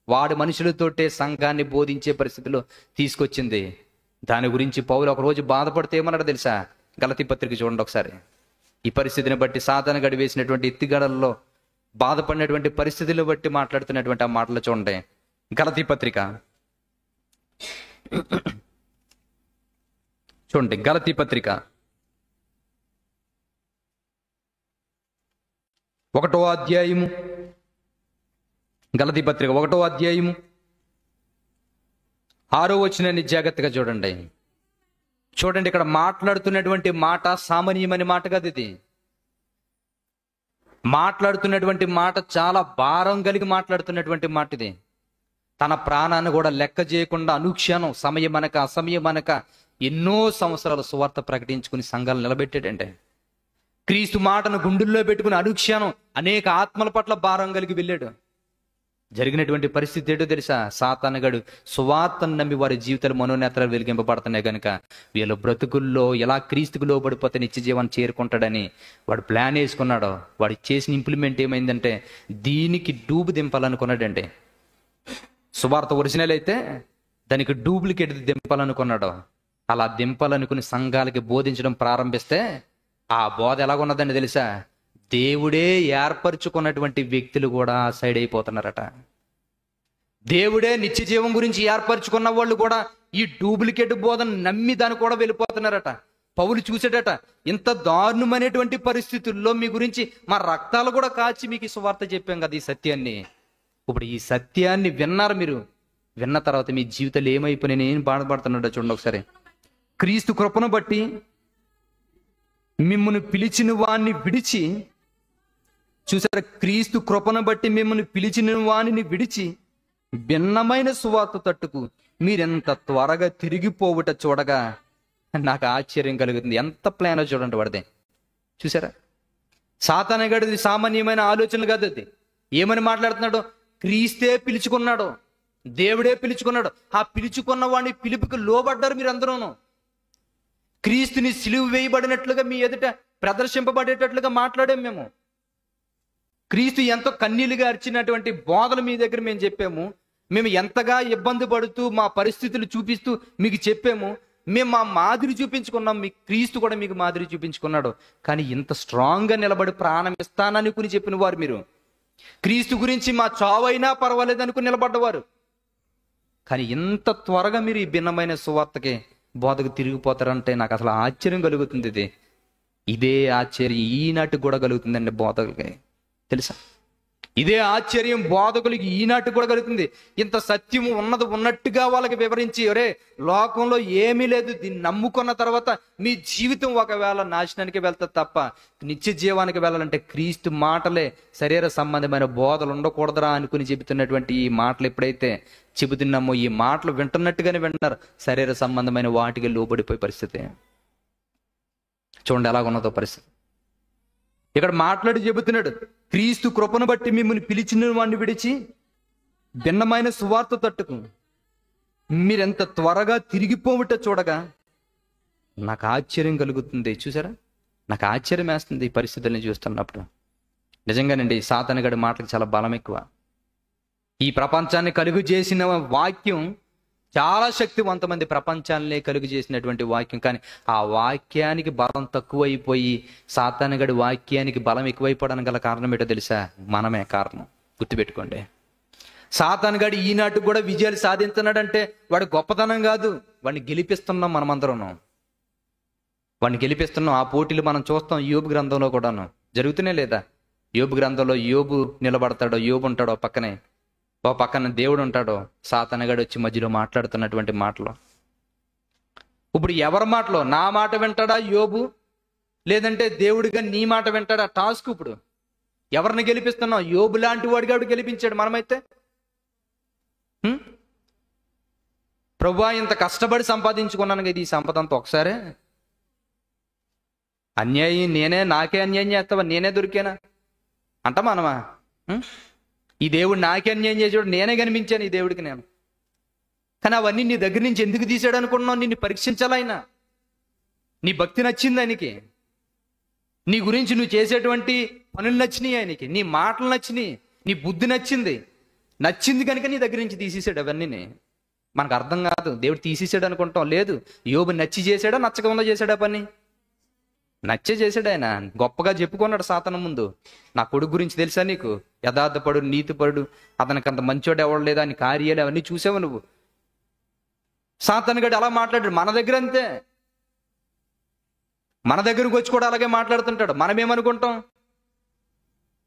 వాడి మనుషులతోటే సంఘాన్ని బోధించే పరిస్థితిలో తీసుకొచ్చింది. దాని గురించి పౌలు ఒక రోజు బాధపడితే ఏమన్నాడు తెలుసా? గలతీ పత్రిక చూడండి ఒకసారి. ఈ పరిస్థితిని బట్టి, సాతానుగాడు వేసినటువంటి ఎత్తిగడల్లో బాధపడినటువంటి పరిస్థితులు బట్టి మాట్లాడుతున్నటువంటి ఆ మాటలు చూడండి. గలతీ పత్రిక చూడండి. గలతీ పత్రిక 1వ అధ్యాయము, గలతీ పత్రిక 1వ అధ్యాయము 6వ వచనాన్ని జాగ్రత్తగా చూడండి. ఇక్కడ మాట్లాడుతున్నటువంటి మాట సామాన్యమైన మాట కాదు. ఇది మాట్లాడుతున్నటువంటి మాట చాలా భారం కలిగి మాట్లాడుతున్నటువంటి మాట. ఇది తన ప్రాణాన్ని కూడా లెక్క చేయకుండా అనుక్షణం సమయమనక అసమయమనక ఎన్నో సంవత్సరాలు సువార్త ప్రకటించుకుని సంఘాలు నిలబెట్టాడంటే, క్రీస్తు మాటను గుండెల్లో పెట్టుకుని అనుక్షణం అనేక ఆత్మల పట్ల భారం కలిగి వెళ్ళాడు. జరిగినటువంటి పరిస్థితి ఏంటో తెలుసా? సాతానుగాడు సువార్తను నమ్మి వారి జీవితాలు మనోనేత్రాలు వెలిగింపబడుతున్నాయి కనుక వీళ్ళ బ్రతుకుల్లో ఎలా క్రీస్తుకు లోబడిపోతే నిత్య జీవాన్ని చేరుకుంటాడని వాడు ప్లాన్ వేసుకున్నాడు. వాడు చేసిన ఇంప్లిమెంట్ ఏమైందంటే దీనికి డూబు దింపాలనుకున్నాడంటే, సువార్త ఒరిజినల్ అయితే దానికి డూప్లికేట్ దింపాలనుకున్నాడు. అలా దింపాలనుకుని సంఘాలకి బోధించడం ప్రారంభిస్తే ఆ బోధ ఎలాగున్నదని తెలుసా? దేవుడే ఏర్పరచుకున్నటువంటి వ్యక్తులు కూడా సైడ్ అయిపోతున్నారట. దేవుడే నిత్య జీవం గురించి ఏర్పరచుకున్న వాళ్ళు కూడా ఈ డూప్లికేట్ బోధను నమ్మి దాన్ని కూడా వెళ్ళిపోతున్నారట. పౌలు చూసాడట, ఇంత దారుణమైనటువంటి పరిస్థితుల్లో మీ గురించి మా రక్తాలు కూడా కాచి మీకు ఈ సువార్త చెప్పాం కదా ఈ సత్యాన్ని. ఇప్పుడు ఈ సత్యాన్ని విన్నారు, మీరు విన్న తర్వాత మీ జీవితాలు ఏమైపోయినాయి, నేను బాధపడుతున్నాడో చూడండి ఒకసారి. క్రీస్తు కృపను బట్టి మిమ్మల్ని పిలిచిన వాణ్ణి విడిచి, చూసారా, క్రీస్తు కృపను బట్టి మిమ్మల్ని పిలిచిన వాణిని విడిచి భిన్నమైన సువార్త తట్టుకు మీరెంత త్వరగా తిరిగిపోవుట చూడగా నాకు ఆశ్చర్యం కలుగుతుంది. ఎంత ప్లానో చూడండి వాడిదే. చూసారా, సాతానుగాడిది సామాన్యమైన ఆలోచనలు కాదు. అది ఏమని మాట్లాడుతున్నాడు? క్రీస్తే పిలుచుకున్నాడు, దేవుడే పిలుచుకున్నాడు. ఆ పిలుచుకున్న వాడిని పిలుపుకి లోబడ్డారు మీరందరూను. క్రీస్తుని సిలువ వేయబడినట్లుగా మీ ఎదుట ప్రదర్శింపబడేటట్లుగా మాట్లాడాం మేము. క్రీస్తు ఎంతో కన్నీళ్లుగా అరిచినటువంటి బోధలు మీ దగ్గర మేము చెప్పాము. మేము ఎంతగా ఇబ్బంది పడుతూ మా పరిస్థితులు చూపిస్తూ మీకు చెప్పాము. మేము మా మాదిరి చూపించుకున్నాం, మీ క్రీస్తు కూడా మీకు మాదిరి చూపించుకున్నాడు. కానీ ఇంత స్ట్రాంగ్గా నిలబడి ప్రాణం ఇస్తాననుకుని చెప్పిన వారు మీరు. క్రీస్తు గురించి మా చావైనా పర్వాలేదు అనుకుని నిలబడ్డవారు. కానీ ఇంత త్వరగా మీరు ఈ భిన్నమైన సువార్తకి బోధకు తిరిగిపోతారంటే నాకు అసలు ఆశ్చర్యం కలుగుతుంది. ఇదే ఆశ్చర్యం ఈనాటికి కూడా కలుగుతుందండి బోధకులకి, తెలుసా? ఇదే ఆశ్చర్యం బోధకులకి ఈనాటికి కూడా కలుగుతుంది. ఇంత సత్యము ఉన్నది ఉన్నట్టుగా వాళ్ళకి వివరించి, ఒరే లోకంలో ఏమీ లేదు, దీన్ని నమ్ముకున్న తర్వాత మీ జీవితం ఒకవేళ నాశనానికి వెళ్తుంది తప్ప నిత్య జీవానికి వెళ్ళాలంటే క్రీస్తు మాటలే, శరీర సంబంధమైన బోధలు ఉండకూడదురా అనుకుని చెబుతున్నటువంటి ఈ మాటలు ఎప్పుడైతే చెబుతున్నామో, ఈ మాటలు వింటున్నట్టుగానే వింటున్నారు, శరీర సంబంధమైన వాటికి లోబడిపోయే పరిస్థితి. చూడండి ఎలాగున్నదో పరిస్థితి. ఇక్కడ మాట్లాడి చెబుతున్నాడు, క్రీస్తు కృపను బట్టి మిమ్మల్ని పిలిచిన వాడిని విడిచి భిన్నమైన సువార్త తట్టుకు మీరెంత త్వరగా తిరిగిపోవుట చూడగా నాకు ఆశ్చర్యం కలుగుతుంది. చూసారా, నాకు ఆశ్చర్యం వేస్తుంది ఈ పరిస్థితుల్ని చూస్తున్నప్పుడు. నిజంగానండి, సాతానుగాడి మాటలకు చాలా బలం ఎక్కువ. ఈ ప్రపంచాన్ని కలుగు చేసిన వాక్యం చాలా శక్తివంతమంది, ప్రపంచాన్ని కలుగు చేసినటువంటి వాక్యం. కానీ ఆ వాక్యానికి బలం తక్కువైపోయి సాతానుగాడి వాక్యానికి బలం ఎక్కువైపోవడానికి గల కారణం ఏంటో తెలుసా? మనమే కారణం. గుర్తుపెట్టుకోండి. సాతానుగాడు ఈనాటికి కూడా విజయాలు సాధిస్తున్నాడంటే వాడి గొప్పతనం కాదు, వాడిని గెలిపిస్తున్నాం మనమందరం. వాడిని గెలిపిస్తున్నాం. ఆ పోటీలు మనం చూస్తాం. యోబు గ్రంథంలో కూడాను జరుగుతూనే లేదా? యోబు గ్రంథంలో యోబు నిలబడతాడో, యోబు ఉంటాడో పక్కనే, ఓ పక్కన దేవుడు ఉంటాడో, సాతానుగాడు వచ్చి మధ్యలో మాట్లాడుతున్నటువంటి మాటలు. ఇప్పుడు ఎవరి మాటలో? నా మాట వింటాడా యోబు, లేదంటే దేవుడిగా నీ మాట వింటాడా? టాస్క్. ఇప్పుడు ఎవరిని గెలిపిస్తున్నావు? యోబు లాంటి వాడిగా గెలిపించాడు. మనమైతే ప్రభువా ఇంత కష్టపడి సంపాదించుకున్నాను కదా ఈ సంపద అంతా ఒకసారే, అన్యాయం నేనే, నాకే అన్యాయం చేస్తావా, నేనే దొరికానా అంట మనమా? ఈ దేవుడు నాకే అన్యాయం చేసాడు, నేనే కనిపించాను ఈ దేవుడికి నేను. కానీ అవన్నీ నీ దగ్గర నుంచి ఎందుకు తీసాడు అనుకున్నావు? నిన్ను పరీక్షించాలి ఆయన. నీ భక్తి నచ్చింది ఆయనకి, నీ గురించి నువ్వు చేసేటువంటి పనులు నచ్చినాయి ఆయనకి, నీ మాటలు నచ్చినాయి, నీ బుద్ధి నచ్చింది కనుక నీ దగ్గర నుంచి తీసేసాడు అవన్నీ. మనకు అర్థం కాదు, దేవుడు తీసేసాడు అనుకుంటాం. లేదు, యోబు నచ్చి చేశాడా, నచ్చకుండా చేశాడా పని? నచ్చే చేశాడు ఆయన. గొప్పగా చెప్పుకున్నాడు సాతాను ముందు, నా కొడుకు గురించి తెలుసా నీకు, యథార్థపడు, నీతిపడు, అతనికి అంత మంచోడు ఎవడు లేదా, అని కార్యాలు అవన్నీ చూసావు నువ్వు. సాతానుగాడు అలా మాట్లాడాడు. మన దగ్గర అంతే, మన దగ్గరకు వచ్చి కూడా అలాగే మాట్లాడుతుంటాడు. మనమేమనుకుంటాం?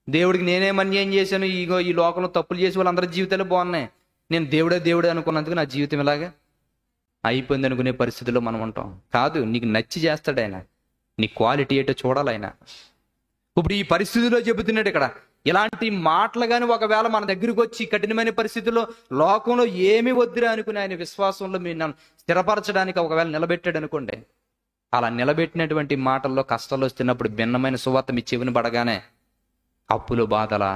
దేవుడికి నేనేం అన్యాయం చేశాను, ఇగో ఈ లోకంలో తప్పులు చేసి వాళ్ళందరి జీవితాలు బాగున్నాయి, నేను దేవుడే అనుకున్నందుకు నా జీవితం ఇలాగా అయిపోయింది అనుకునే పరిస్థితుల్లో మనం ఉంటాం. కాదు, నీకు నచ్చి చేస్తాడు ఆయన, నీ క్వాలిటీ ఏంటో చూడాలి ఆయన. ఇప్పుడు ఈ పరిస్థితిలో చెబుతున్నాడు ఇక్కడ, ఇలాంటి మాటలు కానీ ఒకవేళ మన దగ్గరికి వచ్చి కఠినమైన పరిస్థితుల్లో లోకంలో ఏమి వద్దురా అనుకుని ఆయన విశ్వాసంలో మీరు స్థిరపరచడానికి ఒకవేళ నిలబెట్టాడు అనుకోండి, అలా నిలబెట్టినటువంటి మాటల్లో కష్టాలు వస్తున్నప్పుడు భిన్నమైన సువార్త మీ చెవిని పడగానే అప్పులు బాధలా,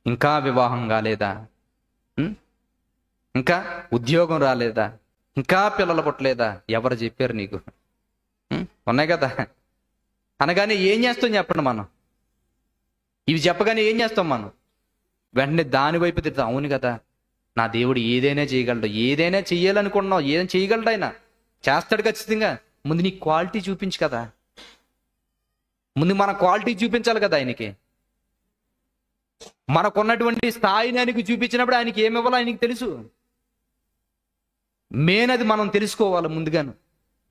ఇంకా వివాహం కాలేదా, ఇంకా ఉద్యోగం రాలేదా, ఇంకా పిల్లలు పుట్టలేదా, ఎవరు చెప్పారు నీకు? ఉన్నాయి కదా అనగానే ఏం చేస్తాం చెప్పండి మనం? ఇవి చెప్పగానే ఏం చేస్తాం మనం? వెంటనే దాని వైపు తిరుగుతాం. అవును కదా, నా దేవుడు ఏదైనా చేయగలడు, ఏదైనా చెయ్యాలనుకున్నావు, ఏదైనా చేయగలడు, ఆయన చేస్తాడు ఖచ్చితంగా. ముందు నీ క్వాలిటీ చూపించు కదా, ముందు మన క్వాలిటీ చూపించాలి కదా ఆయనకి. మనకున్నటువంటి స్థాయిని ఆయనకి చూపించినప్పుడు ఆయనకి ఏమి ఇవ్వాలో ఆయనకి తెలుసు. మెయిన్ అది మనం తెలుసుకోవాలి ముందుగాను.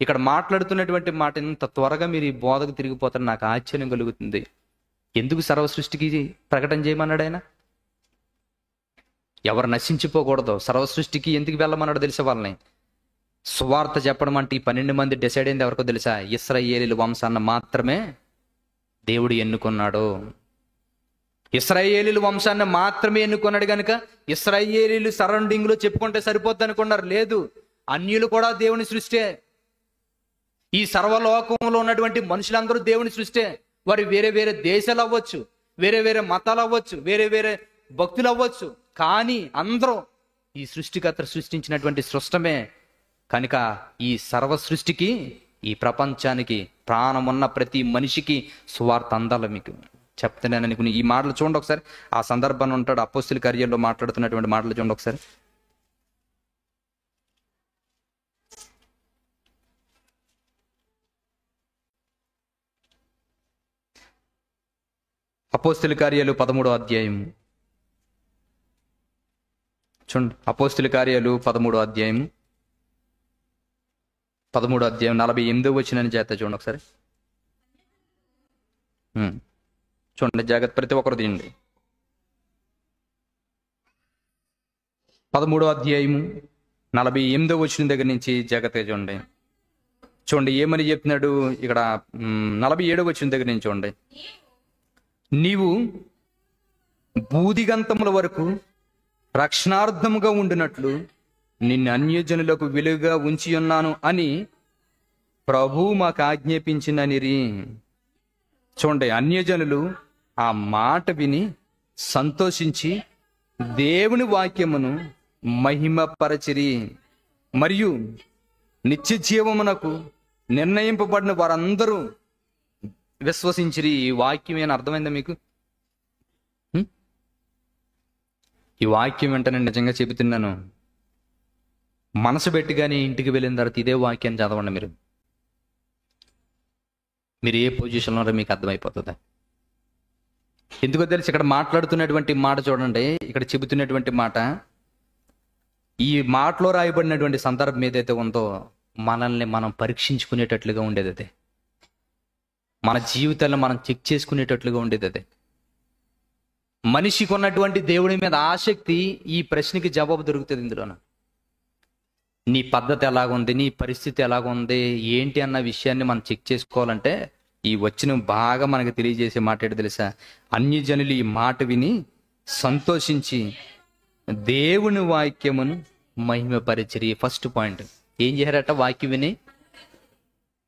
ఇక్కడ మాట్లాడుతున్నటువంటి మాట ఇంత త్వరగా మీరు ఈ బోధకు తిరిగిపోతారు, నాకు ఆశ్చర్యం కలుగుతుంది. ఎందుకు సర్వ సృష్టికి ప్రకటన చేయమన్నాడు ఆయన? ఎవరు నశించిపోకూడదు, సర్వ సృష్టికి ఎందుకు వెళ్ళమన్నాడు తెలిసే వాళ్ళని. సువార్త చెప్పడం అంటే ఈ 12 మంది డిసైడ్ అయింది ఎవరికో తెలుసా? ఇశ్రాయేలీయుల వంశాన్ని మాత్రమే దేవుడు ఎన్నుకున్నాడు. ఇశ్రాయేలీయుల వంశాన్ని మాత్రమే ఎన్నుకున్నాడు కనుక ఇశ్రాయేలీయులు సరౌండింగ్ లో చెప్పుకుంటే సరిపోద్ది అనుకున్నారు. లేదు, అన్యులు కూడా దేవుని సృష్టే. ఈ సర్వలోకంలో ఉన్నటువంటి మనుషులందరూ దేవుని సృష్టే. వారు వేరే వేరే దేశాలు అవ్వచ్చు, వేరే వేరే మతాలు అవ్వచ్చు, వేరే వేరే భక్తులు అవ్వచ్చు, కానీ అందరూ ఈ సృష్టికర్త సృష్టించినటువంటి సృష్టమే. కనుక ఈ సర్వ సృష్టికి, ఈ ప్రపంచానికి, ప్రాణమున్న ప్రతి మనిషికి సువార్త అందాలి. మీకు చెప్తున్నాను అనుకుని ఈ మాటలు చూడండి ఒకసారి. ఆ సందర్భాన్ని ఉంటాడు అపోస్తలుల కార్యాల్లో మాట్లాడుతున్నటువంటి మాటలు చూడండి ఒకసారి. అపోస్తలుల కార్యాలు 13వ అధ్యాయం చూడండి. అపోస్తలుల కార్యాలు 13వ అధ్యాయం 48వ వచనం చేత చూడండి ఒకసారి. చూడండి జాగ్రత్త, ప్రతి ఒక్కరు తీయండి. 13వ అధ్యాయం 48వ వచనం దగ్గర నుంచి జాగ్రత్తగా చూడండి. చూడండి ఏమని చెప్తున్నాడు ఇక్కడ. 47వ వచనం దగ్గర నుంచి చూడండి. నీవు బూదిగంతముల వరకు రక్షణార్థముగా ఉండినట్లు నిన్ను అన్యజనులకు వెలుగుగా ఉంచి ఉన్నాను అని ప్రభువు మాకు ఆజ్ఞాపించిననిరి. చూడండి, అన్యజనులు ఆ మాట విని సంతోషించి దేవుని వాక్యమును మహిమపరచిరి, మరియు నిత్య జీవమునకు నిర్ణయింపబడిన వారందరూ విశ్వసించిరి. ఈ వాక్యం ఏమైనా అర్థమైందా మీకు? ఈ వాక్యం వెంటనే నిజంగా చెబుతున్నాను, మనసు పెట్టి కానీ ఇంటికి వెళ్ళిన తర్వాత ఇదే వాక్యాన్ని చదవండి. మీరు ఏ పొజిషన్లో ఉన్నారో మీకు అర్థమైపోతుంది. ఎందుకో తెలిసి ఇక్కడ మాట్లాడుతున్నటువంటి మాట చూడండి. ఇక్కడ చెబుతున్నటువంటి మాట, ఈ మాటలో రాయబడినటువంటి సందర్భం ఏదైతే ఉందో మనల్ని మనం పరీక్షించుకునేటట్లుగా ఉండేది అదే. మన జీవితాలను మనం చెక్ చేసుకునేటట్లుగా ఉండేది అదే. మనిషికి ఉన్నటువంటి దేవుడి మీద ఆసక్తి, ఈ ప్రశ్నకి జవాబు దొరుకుతుంది ఇందులోన. నీ పద్ధతి ఎలాగుంది, నీ పరిస్థితి ఎలాగుంది, ఏంటి అన్న విషయాన్ని మనం చెక్ చేసుకోవాలంటే ఈ వచ్చిన బాగా మనకు తెలియజేసే మాట ఏంటి తెలుసా? అన్యజనులు ఈ మాట విని సంతోషించి దేవుని వాక్యమును మహిమపరిచిరి. ఫస్ట్ పాయింట్ ఏం చేశారట? వాక్యం విని,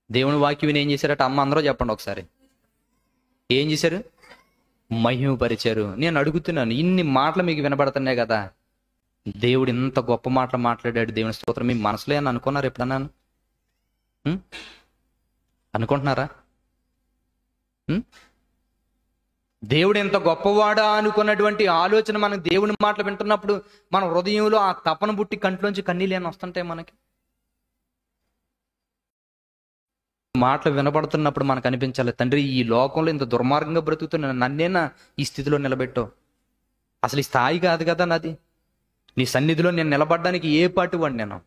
దేవుని వాక్యం విని ఏం చేశారట? అమ్మ అందరూ చెప్పండి ఒకసారి. ఏం చేశారు? మహిమపరిచారు. నేను అడుగుతున్నాను, ఇన్ని మాటలు మీకు వినబడుతున్నాయి కదా, దేవుడు ఇంత గొప్ప మాటలు మాట్లాడాడు, దేవుని స్తోత్రం, మీ మనసులో అని అనుకున్నారు ఎప్పుడన్నా? అనుకుంటున్నారా? దేవుడు ఎంత గొప్పవాడా అనుకున్నటువంటి ఆలోచన మనకు దేవుని మాటలు వింటున్నప్పుడు మన హృదయంలో ఆ తపన పుట్టి కంట్లోంచి కన్నీళ్ళు ఏమైనా వస్తుంటాయి మనకి. మాటలు వినబడుతున్నప్పుడు మనకు అనిపించాలి, తండ్రి ఈ లోకంలో ఇంత దుర్మార్గంగా బ్రతుకుతున్నా నన్నేనా ఈ స్థితిలో నిలబెట్టావు? అసలు ఈ స్థాయి కాదు కదా నాది. నీ సన్నిధిలో నేను నిలబడడానికి ఏ పాటు వాడు నేను?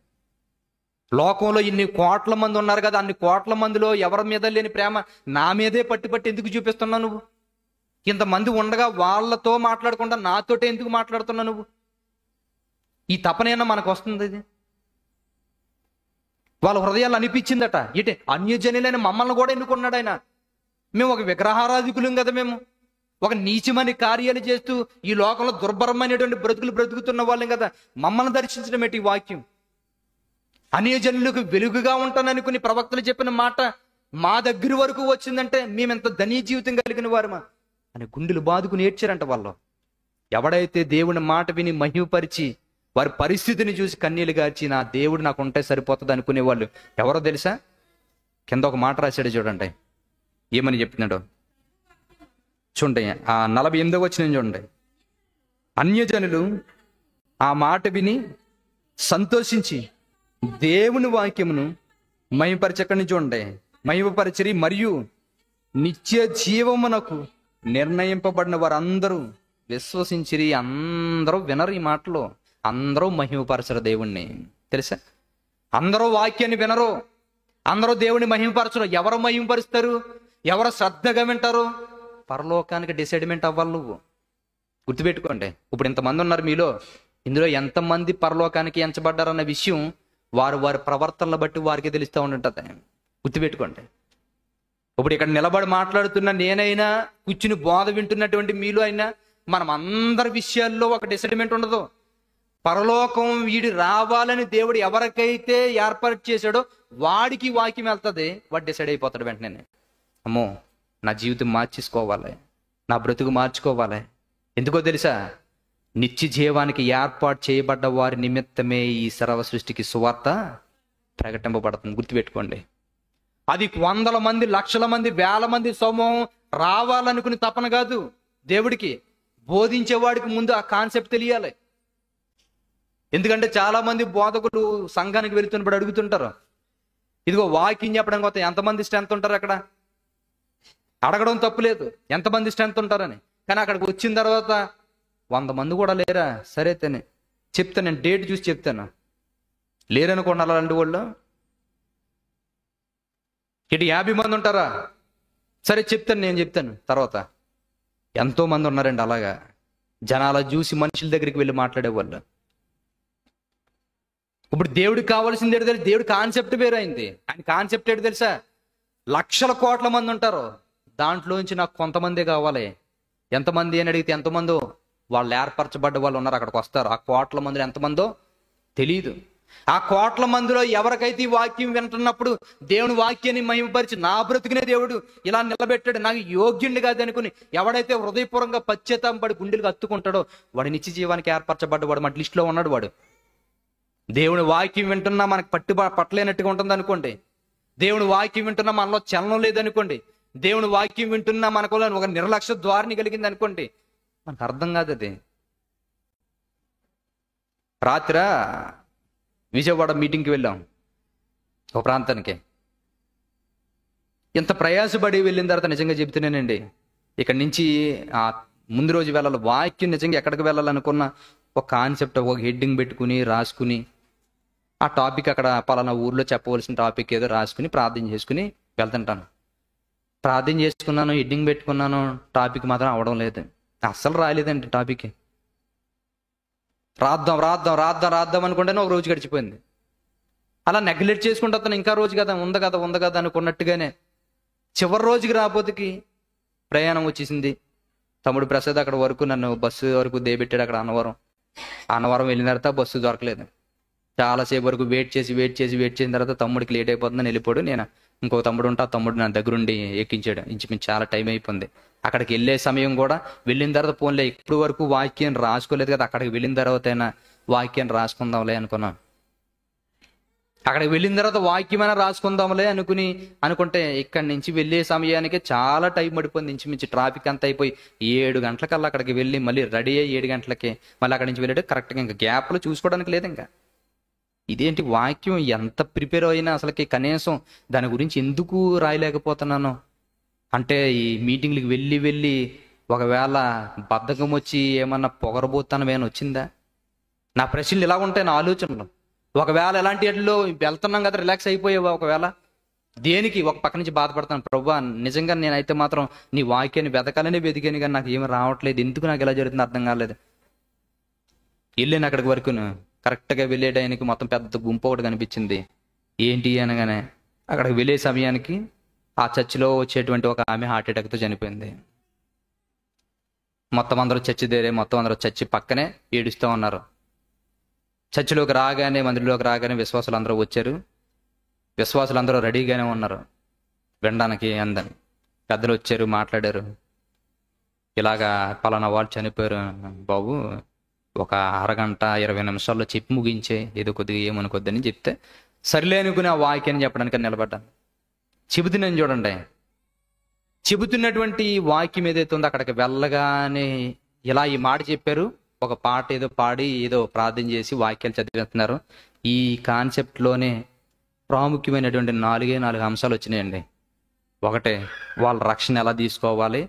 లోకంలో ఇన్ని కోట్ల మంది ఉన్నారు కదా, అన్ని కోట్ల మందిలో ఎవరి మీద లేని ప్రేమ నా మీదే పట్టి పట్టి ఎందుకు చూపిస్తున్నావు నువ్వు? ఇంతమంది ఉండగా వాళ్ళతో మాట్లాడకుండా నాతోటే ఎందుకు మాట్లాడుతున్నావు నువ్వు? ఈ తపనైనా మనకు వస్తుంది. ఇది వాళ్ళ హృదయాలు అనిపించిందట. ఇటే అన్యజనులైన మమ్మల్ని కూడా ఎన్నుకున్నాడు ఆయన. మేము ఒక విగ్రహారాధికులం కదా మేము, ఒక నీచమైన కార్యాలు చేస్తూ ఈ లోకంలో దుర్భరమైనటువంటి బ్రతుకులు బ్రతుకుతున్న వాళ్ళం కదా, మమ్మల్ని దర్శించడం ఏంటి ఈ వాక్యం? అన్యజనులకు వెలుగుగా ఉంటాననుకుని ప్రవక్తలు చెప్పిన మాట మా దగ్గర వరకు వచ్చిందంటే మేమెంత ధనీ జీవితం కలిగిన వారమా అని గుండెలు బాదుకుని ఏడ్చారంట వాళ్ళు. ఎవడైతే దేవుని మాట విని మహిమపరిచి వారి పరిస్థితిని చూసి కన్నీళ్ళు గార్చి నా దేవుడు నాకు ఉంటే సరిపోతుంది అనుకునే వాళ్ళు ఎవరో తెలుసా? కింద ఒక మాట రాశాడు చూడండి, ఏమని చెప్తున్నాడో చూడండి. ఆ 48వ వచనం చూడండి. అన్యజనులు ఆ మాట విని సంతోషించి దేవుని వాక్యమును మహిమపరచకని చూడండి, మహిమపరచరి మరియు నిత్య జీవమునకు నిర్ణయింపబడిన వారందరూ విశ్వసించిరి. అందరూ వినరు ఈ మాటలు, అందరూ మహిమపరచరు దేవుణ్ణి. తెలుసా? అందరూ వాక్యాన్ని వినరు, అందరూ దేవుని మహిమపరచరు. ఎవరు మహిమపరుస్తారు? ఎవరు శ్రద్ధగా వింటారు? పరలోకానికి డిసైడ్మెంట్ అవ్వాలి నువ్వు. గుర్తుపెట్టుకోండి. ఇప్పుడు ఇంతమంది ఉన్నారు మీలో, ఇందులో ఎంతమంది పరలోకానికి ఎంచబడ్డారన్న విషయం వారు వారి ప్రవర్తనలు బట్టి వారికి తెలుస్తూ ఉంటుంటుంది. గుర్తుపెట్టుకోండి. ఇప్పుడు ఇక్కడ నిలబడి మాట్లాడుతున్న నేనైనా, కూర్చుని బోధ వింటున్నటువంటి మీలో అయినా, మనం అందరి విషయాల్లో ఒక డిసైడ్మెంట్ ఉండదు. పరలోకం వీడి రావాలని దేవుడు ఎవరికైతే ఏర్పాటు చేశాడో వాడికి వాక్యం వెళ్తుంది, వాడు డిసైడ్ అయిపోతాడు వెంటనే. అమ్మో, నా జీవితం మార్చేసుకోవాలి, నా బ్రతుకు మార్చుకోవాలి. ఎందుకో తెలుసా? నిత్య జీవానికి ఏర్పాటు చేయబడ్డ వారి నిమిత్తమే ఈ సర్వ సృష్టికి సువార్త ప్రకటింపబడుతుంది. గుర్తుపెట్టుకోండి. అది వందల మంది, లక్షల మంది, వేల మంది సమూహం రావాలనుకుని తపన కాదు దేవుడికి. బోధించేవాడికి ముందు ఆ కాన్సెప్ట్ తెలియాలి. ఎందుకంటే చాలా మంది బోధకులు సంఘానికి వెళుతున్నప్పుడు అడుగుతుంటారు, ఇదిగో వాక్యం చెప్పడం కొత్త ఎంతమంది స్ట్రెంత్ ఉంటారు అక్కడ? అడగడం తప్పులేదు, ఎంతమంది స్ట్రెంత్ ఉంటారని. కానీ అక్కడికి వచ్చిన తర్వాత 100 మంది కూడా లేరా? సరే తనే చెప్తాను, నేను డేట్ చూసి చెప్తాను. లేరనుకోండి అలాంటి వాళ్ళు. ఇటు 50 మంది ఉంటారా? సరే చెప్తాను, నేను చెప్తాను తర్వాత. ఎంతో మంది ఉన్నారండి అలాగా. జనాల చూసి మనుషుల దగ్గరికి వెళ్ళి మాట్లాడేవాళ్ళు. ఇప్పుడు దేవుడికి కావాల్సింది ఏంటి తెలుసు? దేవుడి కాన్సెప్ట్ వేరైంది. ఆయన కాన్సెప్ట్ ఏంటి తెలుసా? లక్షల కోట్ల మంది ఉంటారు, దాంట్లోంచి నాకు కొంతమందే కావాలి. ఎంతమంది అని అడిగితే ఎంతమందో వాళ్ళు ఏర్పరచబడ్డ వాళ్ళు ఉన్నారు, అక్కడికి వస్తారు. ఆ కోట్ల మందిలో ఎంతమందో తెలియదు. ఆ కోట్ల మందిలో ఎవరికైతే ఈ వాక్యం వింటున్నప్పుడు దేవుని వాక్యాన్ని మహిమపరిచి నా బ్రతుకునే దేవుడు ఇలా నిలబెట్టాడు, నాకు యోగ్యుండి కాదు అనుకుని ఎవడైతే హృదయపూర్వకంగా పశ్చాత్తాపం పడి గుండెలకు హత్తుకుంటాడో వాడు నిత్య జీవానికి ఏర్పరచబడ్డవాడు. మన లిస్టులో ఉన్నాడు వాడు. దేవుని వాక్యం వింటున్నా మనకు పట్టలేనట్టుగా ఉంటుంది అనుకోండి, దేవుని వాక్యం వింటున్నా మనలో చలనం లేదనుకోండి, దేవుని వాక్యం వింటున్నా మనకు ఒక నిర్లక్ష్య ద్వారిని కలిగింది అనుకోండి, మనకు అర్థం కాదు అది. రాత్రి విజయవాడ మీటింగ్కి వెళ్ళాం ఒక ప్రాంతానికి. ఇంత ప్రయాసపడి వెళ్ళిన తర్వాత నిజంగా చెబుతున్నానండి, ఇక్కడి నుంచి ఆ ముందు రోజు వెళ్ళాలి, వాక్యం నిజంగా ఎక్కడికి వెళ్ళాలనుకున్న ఒక కాన్సెప్ట్, ఒక హెడ్డింగ్ పెట్టుకుని రాసుకుని ఆ టాపిక్ అక్కడ పలానా ఊర్లో చెప్పవలసిన టాపిక్ ఏదో రాసుకుని ప్రార్థన చేసుకుని వెళ్తుంటాను. ప్రార్థన చేసుకున్నాను, హెడ్డింగ్ పెట్టుకున్నాను, టాపిక్ మాత్రం అవడం లేదు. అస్సలు రాలేదండి టాపిక్. రాద్దాం రాద్దాం రాద్దాం రాద్దాం అనుకుంటేనే ఒక రోజు గడిచిపోయింది. అలా నెగ్లెక్ట్ చేసుకుంటా ఇంకా రోజు కదా ఉంది కదా అనుకున్నట్టుగానే చివరి రోజుకి రాబోతుకి ప్రయాణం వచ్చేసింది. తమ్ముడు ప్రసాద్ అక్కడ వరకు నన్ను బస్సు వరకు దేబెట్టాడు. అక్కడ అన్నవరం వెళ్ళిన తర్వాత బస్సు దొరకలేదు. చాలాసేపు వరకు వెయిట్ చేసిన తర్వాత తమ్ముడికి లేట్ అయిపోతుందని వెళ్ళిపోయాడు. నేను ఇంకో తమ్ముడు ఉంటే ఆ తమ్ముడు నా దగ్గరుండి ఎక్కించాడు. ఇంచుమించు చాలా టైం అయిపోయింది. అక్కడికి వెళ్ళే సమయం కూడా వెళ్ళిన తర్వాత ఫోన్లే ఇప్పుడు వరకు వాక్యం రాసుకోలేదు కదా, అక్కడికి వెళ్ళిన తర్వాత అయినా వాక్యం రాసుకుందాంలే అనుకున్నాను. అక్కడికి వెళ్ళిన తర్వాత వాక్యమైనా రాసుకుందాంలే అనుకుంటే ఇక్కడి నుంచి వెళ్ళే సమయానికి చాలా టైం పడిపోయింది. ఇంచుమించు ట్రాఫిక్ అంతా అయిపోయి 7 గంటలకల్లా అక్కడికి వెళ్ళి మళ్ళీ రెడీ అయ్యి 7 గంటలకి మళ్ళీ అక్కడి నుంచి వెళ్ళేది కరెక్ట్గా ఇంకా గ్యాప్లో చూసుకోవడానికి లేదు. ఇంకా ఇదేంటి వాక్యం ఎంత ప్రిపేర్ అయినా అసలుకి కనీసం దాని గురించి ఎందుకు రాయలేకపోతున్నాను అంటే, ఈ మీటింగ్లకు వెళ్ళి ఒకవేళ బద్ధకం వచ్చి ఏమన్నా పొగరబోతాను ఏమైనా వచ్చిందా? నా ప్రశ్నలు ఇలా ఉంటాయి, నా ఆలోచనలు. ఒకవేళ ఎలాంటి వాటిలో వెళ్తున్నాం కదా, రిలాక్స్ అయిపోయావా? ఒకవేళ దేనికి ఒక పక్క నుంచి బాధపడతాను, ప్రభువా నిజంగా నేనైతే మాత్రం నీ వాక్యాన్ని వెతకాలనే వెతికాను కానీ నాకు ఏమి రావట్లేదు, ఎందుకు నాకు ఎలా జరుగుతుందో అర్థం కాలేదు. వెళ్ళాను అక్కడికి వరకు, కరెక్ట్గా వెళ్ళే టైంకి మొత్తం పెద్ద గుంపు ఒకటి కనిపించింది. ఏంటి అనగానే అక్కడికి వెళ్ళే సమయానికి ఆ చర్చిలో వచ్చేటువంటి ఒక ఆమె హార్ట్ అటాక్తో చనిపోయింది. మొత్తం అందరూ చర్చి దేరే, మొత్తం అందరూ చర్చి పక్కనే ఏడుస్తూ ఉన్నారు. చర్చిలోకి రాగానే, మందిరంలోకి రాగానే విశ్వాసులు అందరూ వచ్చారు. విశ్వాసులు అందరూ రెడీగానే ఉన్నారు వినడానికి. అందని పెద్దలు వచ్చారు, మాట్లాడారు. ఇలాగా పలానా వాళ్ళు చనిపోయారు బాబు, ఒక అరగంట 20 నిమిషాల్లో చెప్పి ముగించే, ఏదో కొద్దిగా ఏమనుకోద్దని చెప్తే సరిలే అనుకుని ఆ వాక్యాన్ని చెప్పడానికి నిలబడ్డాను. చెబుతున్నాను చూడండి. చెబుతున్నటువంటి వాక్యం ఏదైతే ఉందో అక్కడికి వెళ్ళగానే ఇలా ఈ మాట చెప్పారు. ఒక పాట ఏదో పాడి ఏదో ప్రార్థన చేసి వాక్యాలు చదివేస్తున్నారు. ఈ కాన్సెప్ట్లోనే ప్రాముఖ్యమైనటువంటి 4 అంశాలు వచ్చినాయండి. ఒకటే, వాళ్ళ రక్షణ ఎలా తీసుకోవాలి,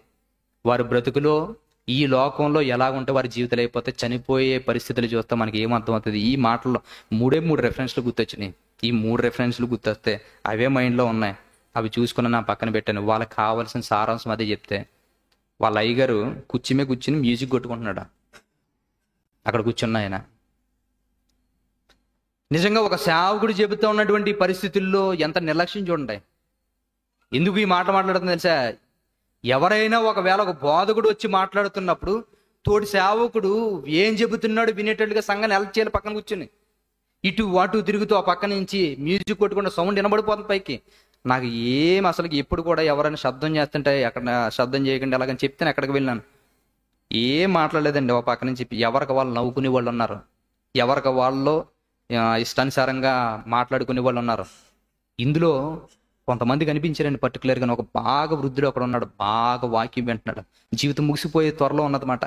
వారి బ్రతుకులో ఈ లోకంలో ఎలా ఉంటే వారి జీవితాలు అయిపోతే చనిపోయే పరిస్థితులు చూస్తే మనకి ఏమర్థమవుతుంది. ఈ మాటల్లో 3 రెఫరెన్స్లు గుర్తొచ్చినాయి. ఈ 3 రెఫరెన్స్లు గుర్తొస్తే అవే మైండ్లో ఉన్నాయి. అవి చూసుకుని నా పక్కన పెట్టాను. వాళ్ళకి కావాల్సిన సారాంశం అదే చెప్తే, వాళ్ళ అయ్యగారు కూర్చుమే కూర్చుని మ్యూజిక్ కొట్టుకుంటున్నాడు అక్కడ కూర్చున్న ఆయన. నిజంగా ఒక సేవకుడు చెబుతూ ఉన్నటువంటి పరిస్థితుల్లో ఎంత నిర్లక్ష్యం చూడండి. ఎందుకు ఈ మాట మాట్లాడుతుంది తెలుసా? ఎవరైనా ఒకవేళ ఒక బోధకుడు వచ్చి మాట్లాడుతున్నప్పుడు తోటి సేవకుడు ఏం చెబుతున్నాడు వినేటట్టుగా సంఘాన్ని హెల్ప్ చేయాలి. పక్కన కూర్చుని ఇటు అటు తిరుగుతూ ఆ పక్క నుంచి మ్యూజిక్ కొట్టుకుంటే సౌండ్ వినబడిపోతుంది పైకి. నాకు అసలు ఎప్పుడు కూడా ఎవరైనా శబ్దం చేస్తుంటే అక్కడ శబ్దం చేయకండి అలాగని చెప్తే ఎక్కడికి వెళ్ళినాను. ఏం మాట్లాడలేదండి. ఒక పక్క నుంచి ఎవరికి వాళ్ళు నవ్వుకునే వాళ్ళు ఉన్నారు, ఎవరికి వాళ్ళు ఇష్టానుసారంగా మాట్లాడుకునే వాళ్ళు ఉన్నారు. ఇందులో కొంతమంది కనిపించారండి పర్టికులర్గా. ఒక బాగా వృద్ధుడు అక్కడ ఉన్నాడు, బాగా వాక్యం వింటున్నాడు, జీవితం ముగిసిపోయే త్వరలో ఉన్నదన్నమాట.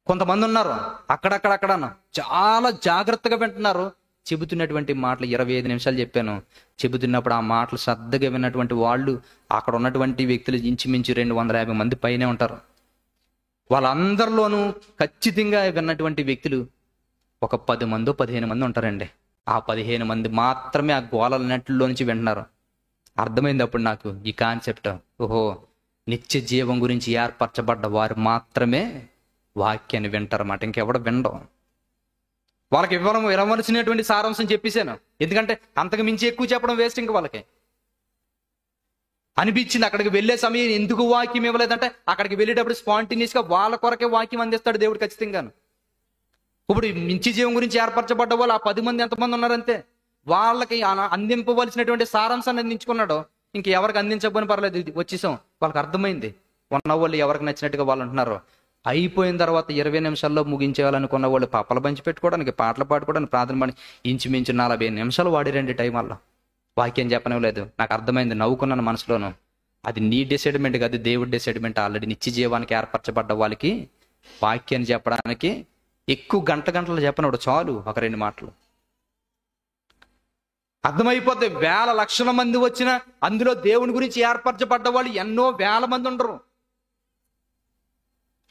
కొంతమంది ఉన్నారు అక్కడక్కడ చాలా జాగ్రత్తగా వింటున్నారు. చెబుతున్నటువంటి మాటలు 25 నిమిషాలు చెప్పాను. చెబుతున్నప్పుడు ఆ మాటలు శ్రద్ధగా విన్నటువంటి వాళ్ళు, అక్కడ ఉన్నటువంటి వ్యక్తులు ఇంచుమించు 250 మంది పైనే ఉంటారు. వాళ్ళందరిలోనూ ఖచ్చితంగా విన్నటువంటి వ్యక్తులు ఒక 10 మందో 15 మంది ఉంటారండి. ఆ 15 మంది మాత్రమే ఆ గోళనట్లో నుంచి వింటున్నారు. అర్థమైంది అప్పుడు నాకు ఈ కాన్సెప్ట్. ఓహో, నిత్య జీవం గురించి ఏర్పరచబడ్డ వారు మాత్రమే వాక్యాన్ని వింటారన్నమాట. ఇంకెవడ వినడం. వాళ్ళకి ఇవ్వవలసినటువంటి సారాంశం చెప్పేశాను. ఎందుకంటే అంతకు మించి ఎక్కువ చెప్పడం వేస్ట్. ఇంక వాళ్ళకి అనిపించింది అక్కడికి వెళ్ళే సమయం ఎందుకు వాక్యం ఇవ్వలేదంటే, అక్కడికి వెళ్ళేటప్పుడు స్పాంటేనియస్గా వాళ్ళ కొరకే వాక్యం అందిస్తాడు దేవుడు ఖచ్చితంగాను. ఇప్పుడు నిత్య జీవం గురించి ఏర్పరచబడ్డ వాళ్ళు ఆ 10 మంది ఎంతమంది ఉన్నారంతే. వాళ్ళకి అందింపవలసినటువంటి సారాంశాన్ని అందించుకున్నాడు. ఇంక ఎవరికి అందించకపోయినా పర్లేదు, వచ్చేసాం. వాళ్ళకి అర్థమైంది. వాళ్ళు ఎవరికి నచ్చినట్టుగా వాళ్ళు ఉంటున్నారు. అయిపోయిన తర్వాత 20 నిమిషాల్లో ముగించేయాలనుకున్న వాళ్ళు పప్పల బంచి పెట్టుకోవడానికి, పాటలు పాడుకోవడానికి, ప్రార్థన పని ఇంచుమించు 40 నిమిషాలు వాడిరండి టైం వల్ల. వాక్యం చెప్పనివ్వలేదు. నాకు అర్థమైంది, నవ్వుకున్నాను మనసులోను. అది నీ డిసైడ్మెంట్ కాదు, దేవుడి డిసైడ్మెంట్. ఆల్రెడీ నిత్య జీవానికి ఏర్పరచబడ్డ వాళ్ళకి వాక్యాన్ని చెప్పడానికి ఎక్కువ గంటలు చెప్పనప్పుడు చాలు ఒక 2 మాటలు అర్థమైపోతే. వేల లక్షల మంది వచ్చినా అందులో దేవుని గురించి ఏర్పరచబడ్డ వాళ్ళు ఎన్నో వేల మంది ఉండరు.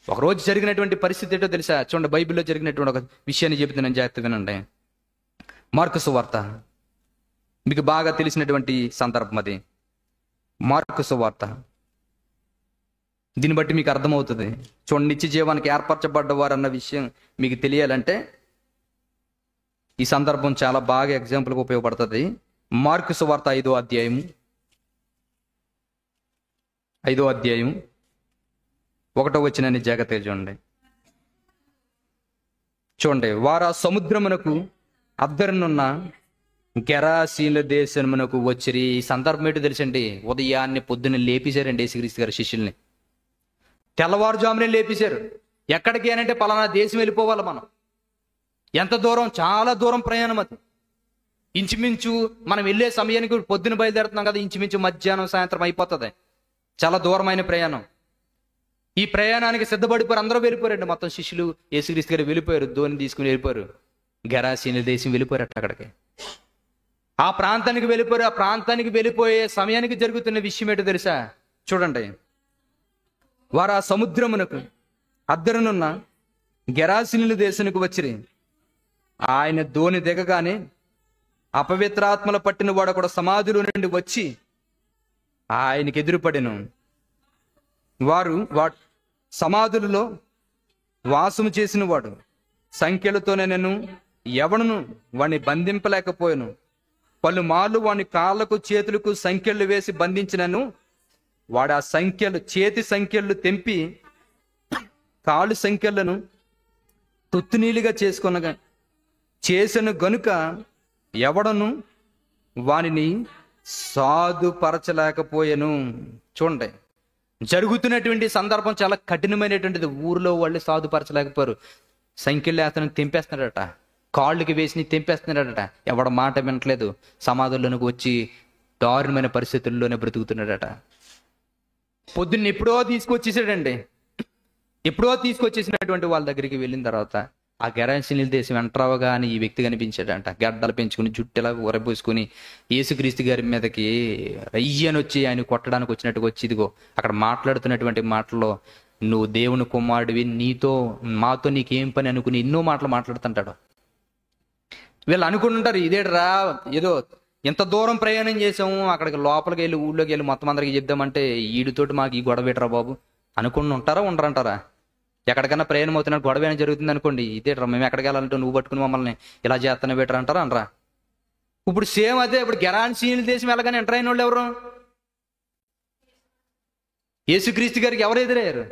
ఒకరోజు జరిగినటువంటి పరిస్థితి ఏంటో తెలుసా? చూడండి, బైబిల్లో జరిగినటువంటి ఒక విషయాన్ని చెబుతున్నాను, జాగ్రత్త వినండి. మార్కు సువార్త, మీకు బాగా తెలిసినటువంటి సందర్భం అది. మార్కు సువార్త, దీన్ని బట్టి మీకు అర్థమవుతుంది. చూడండి, నిత్య జీవానికి ఏర్పరచబడ్డవారు అన్న విషయం మీకు తెలియాలంటే ఈ సందర్భం చాలా బాగా ఎగ్జాంపుల్గా ఉపయోగపడుతుంది. మార్కు సువార్త 5వ అధ్యాయం 1వ వచనాన్ని జాగ్రత్తగా చూడండి. వారు ఆ సముద్రమునకు అద్దరనున్న గెరాసీనుల దేశమునకు వచ్చిరి. ఈ సందర్భం ఏంటో తెలుసండి? ఉదయాన్నే పొద్దున్న లేపేశారండి యేసుక్రీస్తు గారి శిష్యుల్ని. తెల్లవారుజామునే లేపేశారు. ఎక్కడికి అనంటే పలానా దేశం వెళ్ళిపోవాలి మనం. ఎంత దూరం? చాలా దూరం ప్రయాణం అది. ఇంచుమించు మనం వెళ్ళే సమయానికి పొద్దున బయలుదేరుతున్నాం కదా, ఇంచుమించు మధ్యాహ్నం సాయంత్రం అయిపోతుంది. చాలా దూరమైన ప్రయాణం. ఈ ప్రయాణానికి సిద్ధపడిపోయారు. అందరూ వెళ్ళిపోయారండి. మొత్తం శిష్యులు యేసుక్రీస్తు గారు వెళ్ళిపోయారు. ధోని తీసుకుని వెళ్ళిపోయారు. గెరాసీనుల దేశం వెళ్ళిపోయారు. అక్కడికి ఆ ప్రాంతానికి వెళ్ళిపోయారు. ఆ ప్రాంతానికి వెళ్ళిపోయే సమయానికి జరుగుతున్న విషయం ఏంటో తెలుసా? చూడండి, వారు ఆ సముద్రమునకు అద్దరనున్న గెరాసీనుల దేశానికి వచ్చిరి. ఆయన ధోని దిగగానే అపవిత్రాత్మల పట్టిన వాడు కూడా సమాధిలో నుండి వచ్చి ఆయనకి ఎదురుపడెను. వారు సమాధులలో వాసము చేసిన వాడు సంఖ్యలతోనే నేను ఎవడును వాడిని బంధింపలేకపోయాను. పలుమార్లు వాని కాళ్ళకు చేతులకు సంఖ్యలు వేసి బంధించినను వాడు ఆ చేతి సంఖ్యలు తెంపి కాళ్ళు సంఖ్యలను తొత్తునీలుగా చేసెను గనుక ఎవడను వానిని సాధుపరచలేకపోయెను. చూడండి, జరుగుతున్నటువంటి సందర్భం చాలా కఠినమైనటువంటిది. ఊరిలో వాళ్ళు సాధుపరచలేకపోయారు. సంఖ్యలు అతను తెంపేస్తున్నాడట, కాళ్ళకి వేసి తెంపేస్తున్నాడట. ఎవడ మాట వినట్లేదు. సమాధుల్లోనికి వచ్చి దారుణమైన పరిస్థితుల్లోనే బ్రతుకుతున్నాడట. పొద్దున్న ఎప్పుడో తీసుకొచ్చేసినటువంటి వాళ్ళ దగ్గరికి వెళ్ళిన తర్వాత ఆ గెరాసినీల దేశం వెంట్రావగా అని ఈ వ్యక్తి కనిపించాడంట. గడ్డలు పెంచుకుని జుట్టెలా ఉరబోసుకుని యేసుక్రీస్తు గారి మీదకి రయ్యని వచ్చి ఆయన కొట్టడానికి వచ్చినట్టుగా వచ్చి, ఇదిగో అక్కడ మాట్లాడుతున్నటువంటి మాటల్లో, నువ్వు దేవుని కుమారుడివి, మాతో నీకేం పని అనుకుని ఎన్నో మాటలు మాట్లాడుతుంటాడు. వీళ్ళు అనుకుంటుంటారు, ఇదేట్రా ఏదో ఎంత దూరం ప్రయాణం చేసాము, అక్కడికి లోపలికి వెళ్ళి ఊళ్ళోకి వెళ్ళి మొత్తం అందరికి చెప్దామంటే ఈడితోటి మాకు ఈ గొడవ పెట్టరా బాబు అనుకుని ఉంటారా ఉండరంటారా? ఎక్కడికైనా ప్రయాణం అవుతున్నా గొడవ ఏమైనా జరుగుతుంది అనుకోండి, ఇదేట్రా మేము ఎక్కడికి వెళ్ళాలంటే నువ్వు పట్టుకుని మమ్మల్ని ఇలా చేస్తానే బెటర్ అంటారా అనరా? ఇప్పుడు సేమ్ అదే. ఇప్పుడు గెరాసీనుల దేశం వెళ్ళగానే ఎంటర్ అయిన వాళ్ళు ఎవరు? యేసుక్రీస్తు గారికి ఎవరు ఎదురయ్యారు?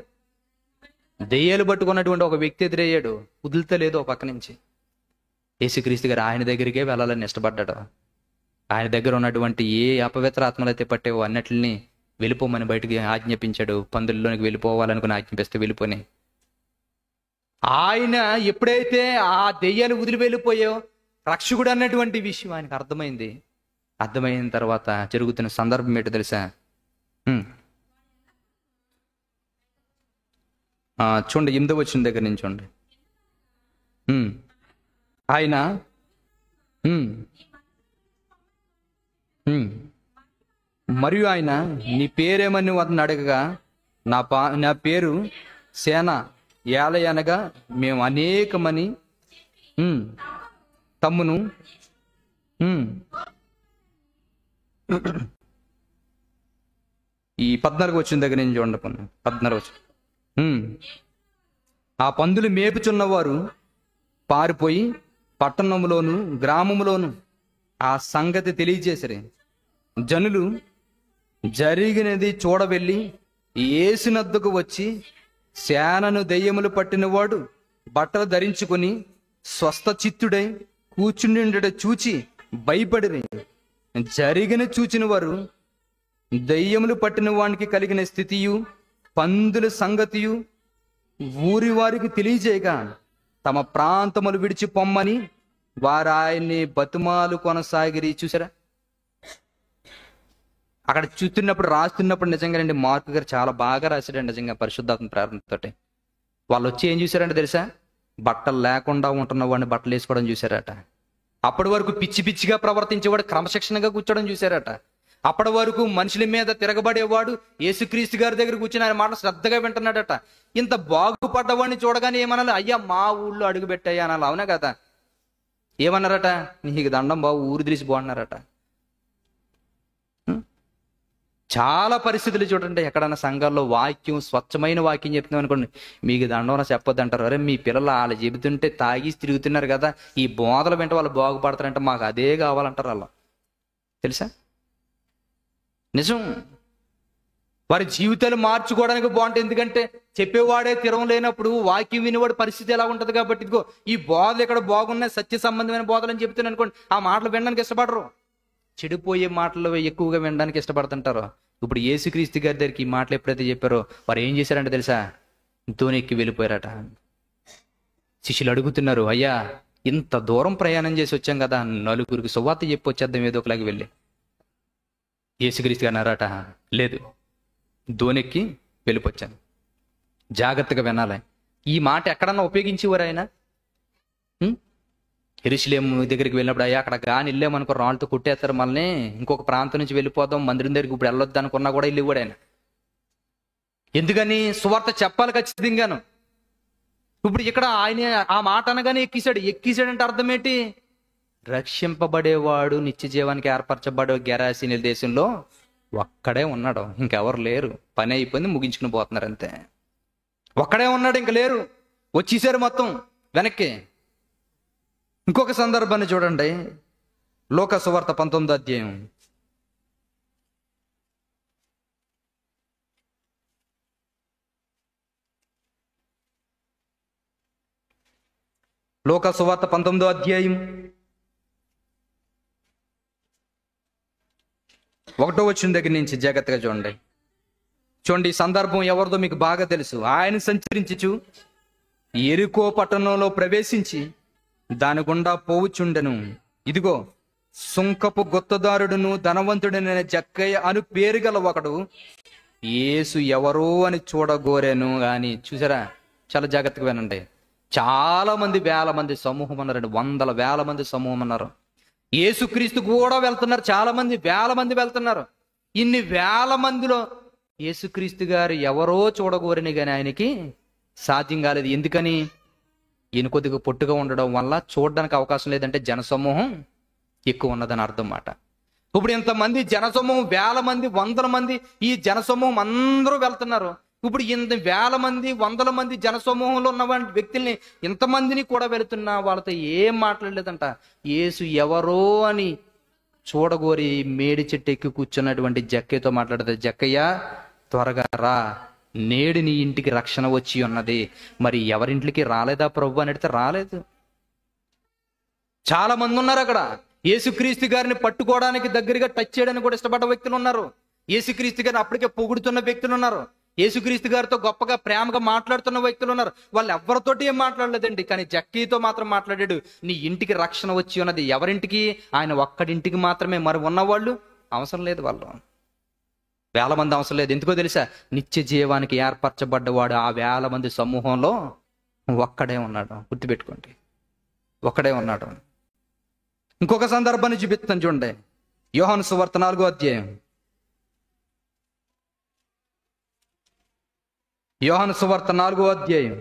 దెయ్యాలు పట్టుకున్నటువంటి ఒక వ్యక్తి ఎదురయ్యాడు. వదులుతలేదు ఒక పక్క నుంచి. యేసుక్రీస్తు గారు ఆయన దగ్గరికే వెళ్ళాలని ఇష్టపడ్డాడు. ఆయన దగ్గర ఉన్నటువంటి ఏ అపవిత్ర ఆత్మలు అయితే పట్టేవో అన్నిటిని వెళ్ళిపోమని బయటికి ఆజ్ఞాపించాడు. పందుల్లోనికి వెళ్ళిపోవాలనుకుని ఆజ్ఞాపిస్తే వెళ్ళిపోయి, ఆయన ఎప్పుడైతే ఆ దెయ్యాలు వదిలి వెళ్ళిపోయో రక్షకుడు అన్నటువంటి విషయం ఆయనకు అర్థమైంది. అర్థమైన తర్వాత జరుగుతున్న సందర్భం ఏంటో తెలుసా? చూడండి, 8వ వచనం దగ్గర నుంచి చూడండి. ఆయన మరియు ఆయన నీ పేరేమని అతను అడగగా, నా పేరు సేన, ఏలయనగా మేము అనేకమని తమ్మును. ఈ 14వ వచనం దగ్గర నుంచి చూడండి. 14వ వచనం. ఆ పందులు మేపుచున్నవారు పారిపోయి పట్టణంలోను గ్రామంలోను ఆ సంగతి తెలియజేసరి. జనులు జరిగినది చూడవెళ్ళి యేసునద్దకు వచ్చి, శానను దెయ్యములు పట్టినవాడు బట్టలు ధరించుకొని స్వస్థ చిత్తుడై కూర్చుండి చూచి భయపడిరి. జరిగిన చూచిన వారు దెయ్యములు పట్టిన వానికి కలిగిన స్థితియు పందుల సంగతియు ఊరి వారికి తెలియజేయగా తమ ప్రాంతములు విడిచి పొమ్మని వారు ఆయన్ని బతుమాలు కొనసాగిరి. చూసారా, అక్కడ రాస్తున్నప్పుడు నిజంగానండి మార్కు గారు చాలా బాగా రాశాడండి. నిజంగా పరిశుద్ధాత్మ ప్రార్థనతోటి వాళ్ళు వచ్చి ఏం చూసారంటే తెలుసా? బట్టలు లేకుండా ఉంటున్న వాడిని బట్టలు వేసుకోవడం చూసారట. అప్పటి వరకు పిచ్చి పిచ్చిగా ప్రవర్తించేవాడు క్రమశిక్షణగా కూర్చోవడం చూసారట. అప్పటి వరకు మనుషుల మీద తిరగబడేవాడు యేసుక్రీస్తు గారి దగ్గర కూర్చుని ఆయన మాట శ్రద్ధగా వింటున్నాడట. ఇంత బాగుపడ్డవాడిని చూడగానే ఏమనాలి? అయ్యా మా ఊళ్ళో అడుగు పెట్టాయా అనాలి. అవునా కదా? ఏమన్నారట? నీకు దండం బాబు, ఊరు తెలిసి బాగున్నారట. చాలా పరిస్థితులు చూడండి. ఎక్కడన్నా సంఘాల్లో వాక్యం, స్వచ్ఛమైన వాక్యం చెప్తున్నాం అనుకోండి, మీకు దండం చెప్పొద్దు అంటారు. అరే మీ పిల్లలు వాళ్ళు చెబుతుంటే తాగి తిరుగుతున్నారు కదా, ఈ బోధలు వెంట వాళ్ళు బాగుపడతారంటే మాకు అదే కావాలంటారు వాళ్ళు. తెలుసా? నిజం. వారి జీవితాలు మార్చుకోవడానికి బాగుంటుంది. ఎందుకంటే చెప్పేవాడే తిరం లేనప్పుడు వాక్యం వినేవాడి పరిస్థితి ఎలా ఉంటుంది. కాబట్టి ఇదిగో ఈ బోధలు ఇక్కడ బాగున్నాయి, సత్య సంబంధమైన బోధలు అని చెప్తున్నాను అనుకోండి, ఆ మాటలు వినడానికి ఇష్టపడరు. చెడిపోయే మాటలు ఎక్కువగా వినడానికి ఇష్టపడుతుంటారు. ఇప్పుడు యేసుక్రీస్తు గారి దగ్గరికి ఈ మాటలు ఎప్పుడైతే చెప్పారో వారు ఏం చేశారంటే తెలుసా? దోనెక్కి వెళ్ళిపోయారట. శిష్యులు అడుగుతున్నారు, అయ్యా ఇంత దూరం ప్రయాణం చేసి వచ్చాం కదా, నలుగురికి సువార్త చెప్పి వచ్చేద్దాం ఏదో ఒకలాగా వెళ్ళి. యేసుక్రీస్తు గారు అన్నారట, లేదు, దోనెక్కి వెళ్ళిపోచ్చాను. జాగ్రత్తగా వినాలి. ఈ మాట ఎక్కడన్నా ఉపయోగించేవారు ఆయన? యెరూషలేము దగ్గరికి వెళ్ళినప్పుడు, అయ్యా అక్కడ గాని వెళ్ళామనుకో రాళ్ళతో కొట్టేస్తారు మనల్ని, ఇంకొక ప్రాంతం నుంచి వెళ్ళిపోదాం, మందిరం దగ్గరికి ఇప్పుడు వెళ్ళొద్దు అనుకున్నా కూడా వెళ్ళివాడు ఆయన. ఎందుకని? సువార్త చెప్పాలి ఖచ్చితంగాను. ఇప్పుడు ఇక్కడ ఆయన ఆ మాట అనగానే ఎక్కిసాడంటే అర్థం ఏంటి? రక్షింపబడేవాడు, నిత్య జీవానికి ఏర్పరచబడే గెరాసీనుల దేశంలో ఒక్కడే ఉన్నాడు, ఇంకెవరు లేరు. పని అయిపోయింది, ముగించుకుని పోతున్నారు అంతే. ఒక్కడే ఉన్నాడు, ఇంక లేరు, వచ్చేసారు మొత్తం వెనక్కి. ఇంకొక సందర్భాన్ని చూడండి, లోక సువార్త 19వ అధ్యాయం. లూకా సువార్త 19వ అధ్యాయం 1వ వచనం దగ్గర నుంచి జాగ్రత్తగా చూడండి. చూడండి, ఈ సందర్భం ఎవరిదో మీకు బాగా తెలుసు. ఆయన సంచరించుచు యెరికో పట్టణంలో ప్రవేశించి దాని గుండా పోవుచుండెను. ఇదిగో, సుంకపు గుత్తదారుడును ధనవంతుడైన జక్కయ్య అను పేరు గల ఒకడు యేసు ఎవరో అని చూడగోరాను. కానీ చూసారా, చాలా జాగ్రత్తగా వినండి. చాలా మంది, వేల మంది సమూహం ఉన్నారండి, వందల వేల మంది సమూహం ఉన్నారు. యేసుక్రీస్తు కూడా వెళ్తున్నారు, చాలా మంది, వేల మంది వెళ్తున్నారు. ఇన్ని వేల మందిలో యేసుక్రీస్తు గారు ఎవరో చూడగోరని కానీ ఆయనకి సాధ్యం కాలేదు. ఎందుకని? ఈయన కొద్దిగా పొట్టుగా ఉండడం వల్ల చూడడానికి అవకాశం లేదంటే జనసమూహం ఎక్కువ ఉన్నదని అర్థం మాట. ఇప్పుడు ఇంతమంది జనసమూహం, వేల మంది, వందల మంది, ఈ జనసమూహం అందరూ వెళ్తున్నారు. ఇప్పుడు ఇంత వేల మంది, వందల మంది జనసమూహంలో ఉన్న వ్యక్తుల్ని, ఇంతమందిని కూడా వెళుతున్నా వాళ్ళతో ఏం మాట్లాడలేదంట. యేసు ఎవరో అని చూడగోరి మేడి చెట్టు ఎక్కి కూర్చున్నటువంటి జక్కయ్యతో మాట్లాడితే, జక్కయ్య త్వరగా రా, నేడు నీ ఇంటికి రక్షణ వచ్చి ఉన్నది. మరి ఎవరింటికి రాలేదా ప్రభు అని అడిగితే రాలేదు. చాలా మంది ఉన్నారు అక్కడ. యేసుక్రీస్తు గారిని పట్టుకోవడానికి, దగ్గరగా టచ్ చేయడానికి కూడా ఇష్టపడ్డ వ్యక్తులు ఉన్నారు. యేసుక్రీస్తు గారిని అప్పటికే పొగుడుతున్న వ్యక్తులు ఉన్నారు. యేసుక్రీస్తు గారితో గొప్పగా ప్రేమగా మాట్లాడుతున్న వ్యక్తులు ఉన్నారు. వాళ్ళు ఎవరితోటి ఏం మాట్లాడలేదండి, కానీ జక్కయ్యతో మాత్రం మాట్లాడాడు. నీ ఇంటికి రక్షణ వచ్చి ఉన్నది. ఎవరింటికి? ఆయన ఒక్కడింటికి మాత్రమే. మరి ఉన్నవాళ్ళు అవసరం లేదు, వాళ్ళు వేల మంది అవసరం లేదు. ఎందుకో తెలుసా? నిత్య జీవానికి ఏర్పరచబడ్డవాడు ఆ వేల మంది సమూహంలో ఒక్కడే ఉన్నాడు. గుర్తుపెట్టుకోండి, ఒక్కడే ఉన్నాడు. ఇంకొక సందర్భాన్ని చూపిస్తాను చూడండి. యోహాను సువార్త 4వ అధ్యాయం. యోహాను సువార్త 4వ అధ్యాయం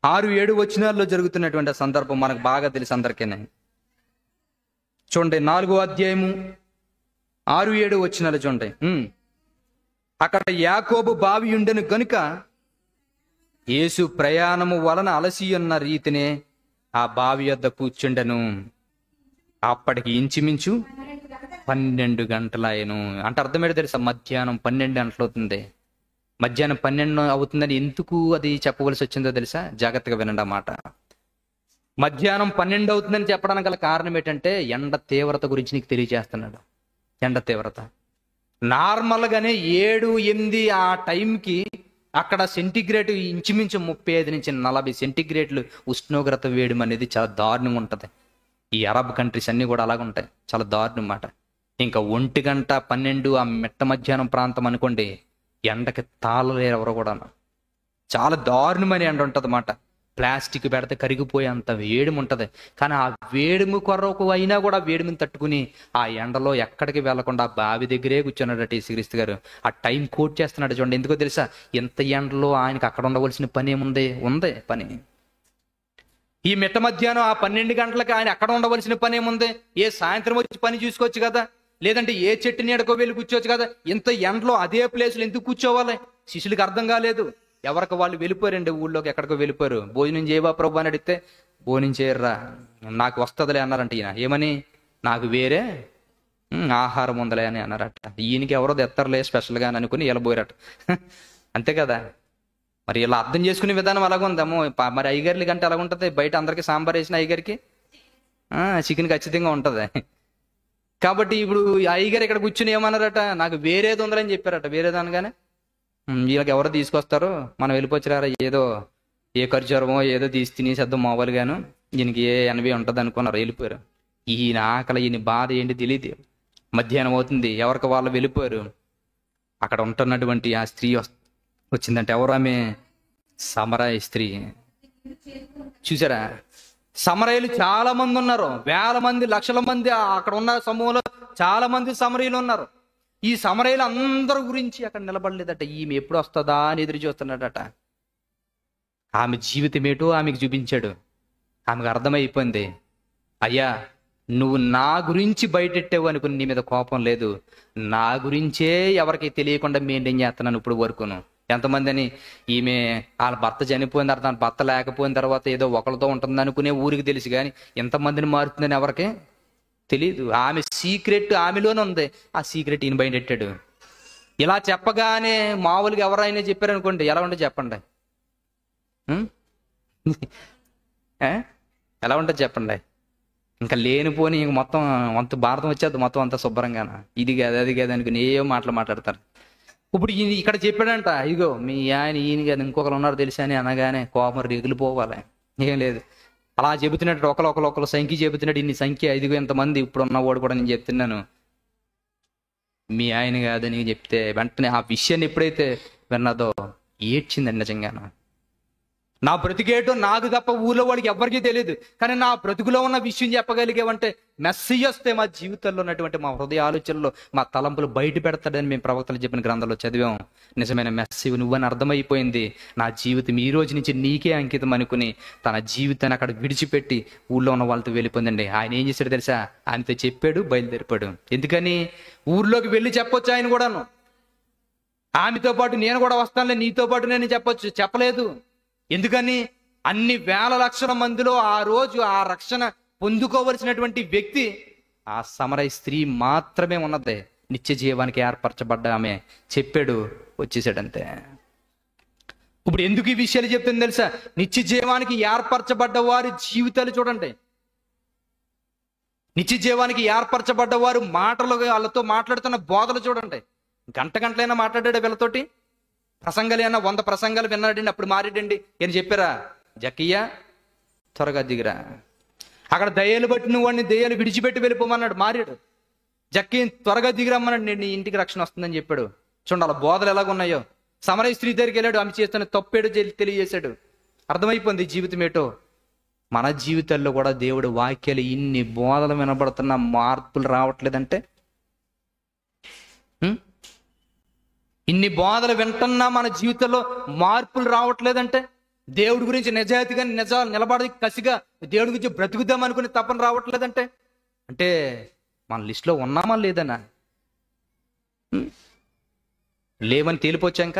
6-7 వచనాల్లో జరుగుతున్నటువంటి సందర్భం మనకు బాగా తెలుసు అందరికీ. చూడండి, 4వ అధ్యాయము 6-7 వచనాలు చూడండి. అక్కడ యాకోబు బావి ఉండెను గనుక యేసు ప్రయాణము వలన అలసి ఉన్న రీతినే ఆ బావి వద్ద కూర్చుండెను. అప్పటికి ఇంచుమించు 12 గంటలాయను. అంటే అర్థమేంటో తెలుసా? మధ్యాహ్నం 12 గంటలు అవుతుంది. మధ్యాహ్నం 12 అవుతుందని ఎందుకు అది చెప్పవలసి వచ్చిందో తెలుసా? జాగ్రత్తగా వినండి ఆ మాట. మధ్యాహ్నం 12 అవుతుందని చెప్పడానికి గల కారణం ఏంటంటే ఎండ తీవ్రత గురించి నీకు తెలియజేస్తున్నాడు. ఎండ తీవ్రత నార్మల్గానే 7-8 ఆ టైంకి అక్కడ సెంటిగ్రేడ్ ఇంచుమించు 35 నుంచి 40 సెంటిగ్రేడ్లు ఉష్ణోగ్రత వేయడం అనేది చాలా దారుణంగా ఉంటుంది. ఈ అరబ్ కంట్రీస్ అన్నీ కూడా అలాగ ఉంటాయి, చాలా దారుణం మాట. ఇంకా 1 గంట 12 ఆ మెట్ట మధ్యాహ్నం ప్రాంతం అనుకోండి, ఎండకి తాళలేరు ఎవరు కూడా. చాలా దారుణమైన ఎండ ఉంటుంది అన్నమాట. ప్లాస్టిక్ పెడితే కరిగిపోయేంత వేడిమి ఉంటుంది. కానీ ఆ వేడిమి కొరకు అయినా కూడా వేడిమిని తట్టుకుని ఆ ఎండలో ఎక్కడికి వెళ్లకుండా బావి దగ్గరే కూర్చున్నాడు యేసుక్రీస్తు గారు. ఆ టైం కోట్ చేస్తున్నాడు చూడండి. ఎందుకో తెలుసా? ఎంత ఎండలో ఆయనకి అక్కడ ఉండవలసిన పని ఏముంది? ఉంది పని. ఈ మిట్ట మధ్యాహ్నం ఆ 12 గంటలకు ఆయన అక్కడ ఉండవలసిన పని ఏముంది? ఏ సాయంత్రం వచ్చి పని చూసుకోవచ్చు కదా, లేదంటే ఏ చెట్టు నీడకో వెళ్ళి కూర్చోవచ్చు కదా. ఇంత ఎండలో అదే ప్లేస్లో ఎందుకు కూర్చోవాలి? శిష్యులకు అర్థం కాలేదు. ఎవరికి వాళ్ళు వెళ్ళిపోయారండి, ఊళ్ళోకి ఎక్కడికో వెళ్ళిపోయారు. భోజనం చేయవా ప్రభు అని అడిగితే, భోజనం చేయర్రా, నాకు వస్తుందిలే అన్నారంట. ఈయన ఏమని? నాకు వేరే ఆహారం ఉందలే అని అన్నారట. ఈయనకి ఎవరో తెత్తరలే స్పెషల్గా అని అనుకుని వెళ్ళబోయారట. అంతే కదా. మరి ఇలా అర్థం చేసుకునే విధానం అలాగుందేమో. మరి అయ్యగారుల కంటే అలాగుంటుంది. బయట అందరికీ సాంబార్ వేసిన అయ్యగారికి చికెన్ ఖచ్చితంగా ఉంటుంది. కాబట్టి ఇప్పుడు అయ్యగారు ఇక్కడ కూర్చుని ఏమన్నారట? నాకు వేరేది ఉందని చెప్పారట. వేరేది అనగానే వీళ్ళకి ఎవరో తీసుకొస్తారో మనం వెళ్ళిపోచ్చారా, ఏదో ఏ ఖర్చరమో ఏదో తీసి తినేసేద్దాం మామూలుగాను, ఈయనకి ఏ ఎనభై ఉంటుంది అనుకున్నారు, వెళ్ళిపోయారు. ఈయన ఆకలి, ఈయన బాధ ఏంటి తెలియదు. మధ్యాహ్నం అవుతుంది, ఎవరికి వాళ్ళు వెళ్ళిపోయారు. అక్కడ ఉంటున్నటువంటి ఆ స్త్రీ వచ్చిందంటే ఎవరు? ఆమె సమరయ స్త్రీ. చూసారా? సమరయులు చాలా మంది ఉన్నారు, వేల మంది, లక్షల మంది. అక్కడ ఉన్న సమూహంలో చాలా మంది సమరయులు ఉన్నారు. ఈ సమరయులు అందరి గురించి అక్కడ నిలబడలేదట. ఈమె ఎప్పుడు వస్తుందా అని ఎదురు చూస్తున్నాడట. ఆమె జీవితం ఏటో ఆమెకు చూపించాడు. ఆమెకు అర్థమైపోయింది, అయ్యా నువ్వు నా గురించి బయటెట్టావు అనుకుని నీ మీద కోపం లేదు, నా గురించే ఎవరికి తెలియకుండా మెయింటైన్ చేస్తున్నాను ఇప్పుడు వరకును. ఎంతమంది అని, ఈమె వాళ్ళ భర్త చనిపోయిన తర్వాత, భర్త లేకపోయిన తర్వాత ఏదో ఒకరితో ఉంటుంది అనుకునే ఊరికి తెలుసు, కానీ ఎంతమందిని మారుతుందని ఎవరికి తెలియదు. ఆమె సీక్రెట్ ఆమెలోనే ఉంది. ఆ సీక్రెట్ ఈయన బయటెట్టాడు. ఇలా చెప్పగానే మామూలుగా ఎవరైనా చెప్పారనుకోండి, ఎలా ఉంటే చెప్పండి, ఎలా ఉంటుంది చెప్పండి? ఇంకా లేనిపోని ఇంక మొత్తం అంత భారతం వచ్చేది మొత్తం అంతా శుభ్రంగాన. ఇది కాదు అది కాదు అనుకుని ఏయో మాటలు మాట్లాడతారు. ఇప్పుడు ఈయన ఇక్కడ చెప్పాడంట, ఇదిగో మీ ఆయన ఈయన కాదు ఇంకొకరు ఉన్నారు తెలుసా అని అనగానే కోపం రేగులిపోవాలి. ఏం లేదు, అలా చెబుతున్నట్టు ఒకరు సంఖ్య చెబుతున్నాడు, ఇన్ని సంఖ్య ఇదిగో ఎంతమంది ఇప్పుడు ఉన్నవాడు కూడా నేను చెప్తున్నాను మీ ఆయన కాదని చెప్తే వెంటనే ఆ విషయాన్ని ఎప్పుడైతే విన్నదో ఏడ్చిందండి నిజంగాను. నా బ్రతికేటో నాకు తప్ప ఊళ్ళో వాడికి ఎవరికీ తెలియదు, కానీ నా బ్రతుకులో ఉన్న విషయం చెప్పగలిగేవంటే మెస్సేజ్ వస్తే మా జీవితంలో ఉన్నటువంటి మా హృదయ ఆలోచనలో మా తలంపులు బయట పెడతాడని మేము ప్రవక్తలు చెప్పిన గ్రంథంలో చదివాం. నిజమైన మెస్సేజ్ నువ్వని అర్థమైపోయింది. నా జీవితం ఈ రోజు నుంచి నీకే అంకితం అనుకుని తన జీవితాన్ని అక్కడ విడిచిపెట్టి ఊళ్ళో ఉన్న వాళ్ళతో వెళ్ళిపోయిందండి. ఆయన ఏం చేశాడు తెలుసా? ఆయనతో చెప్పాడు, బయలుదేరిపాడు. ఎందుకని? ఊర్లోకి వెళ్ళి చెప్పొచ్చు ఆయన కూడాను, ఆమెతో పాటు నేను కూడా వస్తానులే నీతో పాటు నేను చెప్పొచ్చు. చెప్పలేదు. ఎందుకని? అన్ని వేల లక్షల మందిలో ఆ రోజు ఆ రక్షణ పొందుకోవలసినటువంటి వ్యక్తి ఆ సమరయ స్త్రీ మాత్రమే ఉన్నది. నిత్య జీవానికి ఏర్పరచబడ్డ ఆమె చెప్పాడు, వచ్చేసాడంతే. ఇప్పుడు ఎందుకు ఈ విషయాలు చెప్తుంది తెలుసా? నిత్య జీవానికి ఏర్పరచబడ్డ వారి జీవితాలు చూడండి. నిత్య జీవానికి ఏర్పరచబడ్డ వారు మాటలు, వాళ్ళతో మాట్లాడుతున్న బోధలు చూడండి. గంటలైనా మాట్లాడాడు వీళ్ళతోటి. ప్రసంగాలైనా 100 ప్రసంగాలు విన్నాడండి, అప్పుడు మారాడండి. ఏం చెప్పారా? జక్కయ్య త్వరగా దిగిరా, అక్కడ దయ్యాలు పట్టిన వాడిని దయ్యాలు విడిచిపెట్టి వెళ్ళిపోమన్నాడు, మారాడు. జక్కయ్య త్వరగా దిగిరమ్మన్నాడు, నేను నీ ఇంటికి రక్షణ వస్తుందని చెప్పాడు. చూడండి అలా బోధలు ఎలాగున్నాయో. సమరయ స్త్రీ దగ్గరికి వెళ్ళాడు, ఆమె చేస్తున్న తప్పేడు తెలియజేశాడు. అర్థమైపోయింది జీవితం ఏటో. మన జీవితాల్లో కూడా దేవుడు వాక్యాలు ఇన్ని బోధలు వినబడుతున్న మార్పులు రావట్లేదంటే, ఇన్ని బోధలు వింటున్నా మన జీవితంలో మార్పులు రావట్లేదంటే, దేవుడి గురించి నిజాయితీగా నిలబడి కసిగా దేవుడి గురించి బ్రతుకుదాం అనుకుని తపన రావట్లేదంటే, అంటే మన లిస్టులో ఉన్నామా లేదన్నా? లేవని తేలిపోచ్చాక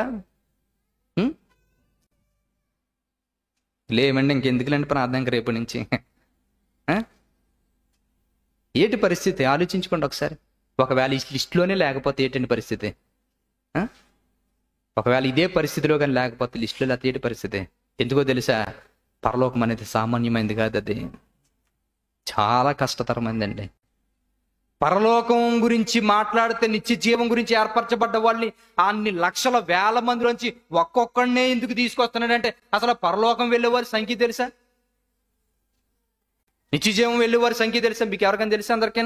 లేవండి, ఇంకెందుకులేండి ప్రార్థనకి రేపు నుంచి. ఏంటి పరిస్థితి ఆలోచించుకోండి ఒకసారి. ఒకవేళ ఈ లిస్టులోనే లేకపోతే ఏంటండి పరిస్థితి? ఒకవేళ ఇదే పరిస్థితిలో కానీ లేకపోతే లిస్టులో లేకపోతే ఏంటి పరిస్థితి? ఎందుకో తెలుసా? పరలోకం అనేది సామాన్యమైనది కాదు, అది చాలా కష్టతరమైందండి. పరలోకం గురించి మాట్లాడితే, నిత్య జీవం గురించి ఏర్పరచబడ్డ వాళ్ళని అన్ని లక్షల వేల మందిలోంచి ఒక్కొక్కడినే ఎందుకు తీసుకొస్తున్నాడంటే, అసలు పరలోకం వెళ్ళేవారి సంఖ్య తెలుసా? నిత్య జీవం వెళ్ళేవారి సంఖ్య తెలుసా? మీకు ఎవరికైనా తెలుసా? అందరికీ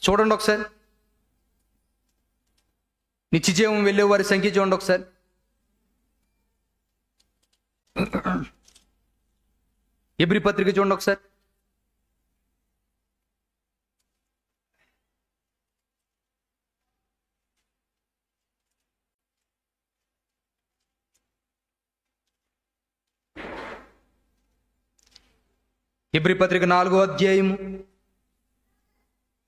చూడండి ఒకసారి. నిత్య జీవం వెళ్ళేవారి సంఖ్య చూడండి ఒకసారి. ఎబ్రీ పత్రిక చూడండి ఒకసారి. ఎబ్రీ పత్రిక 4వ అధ్యాయము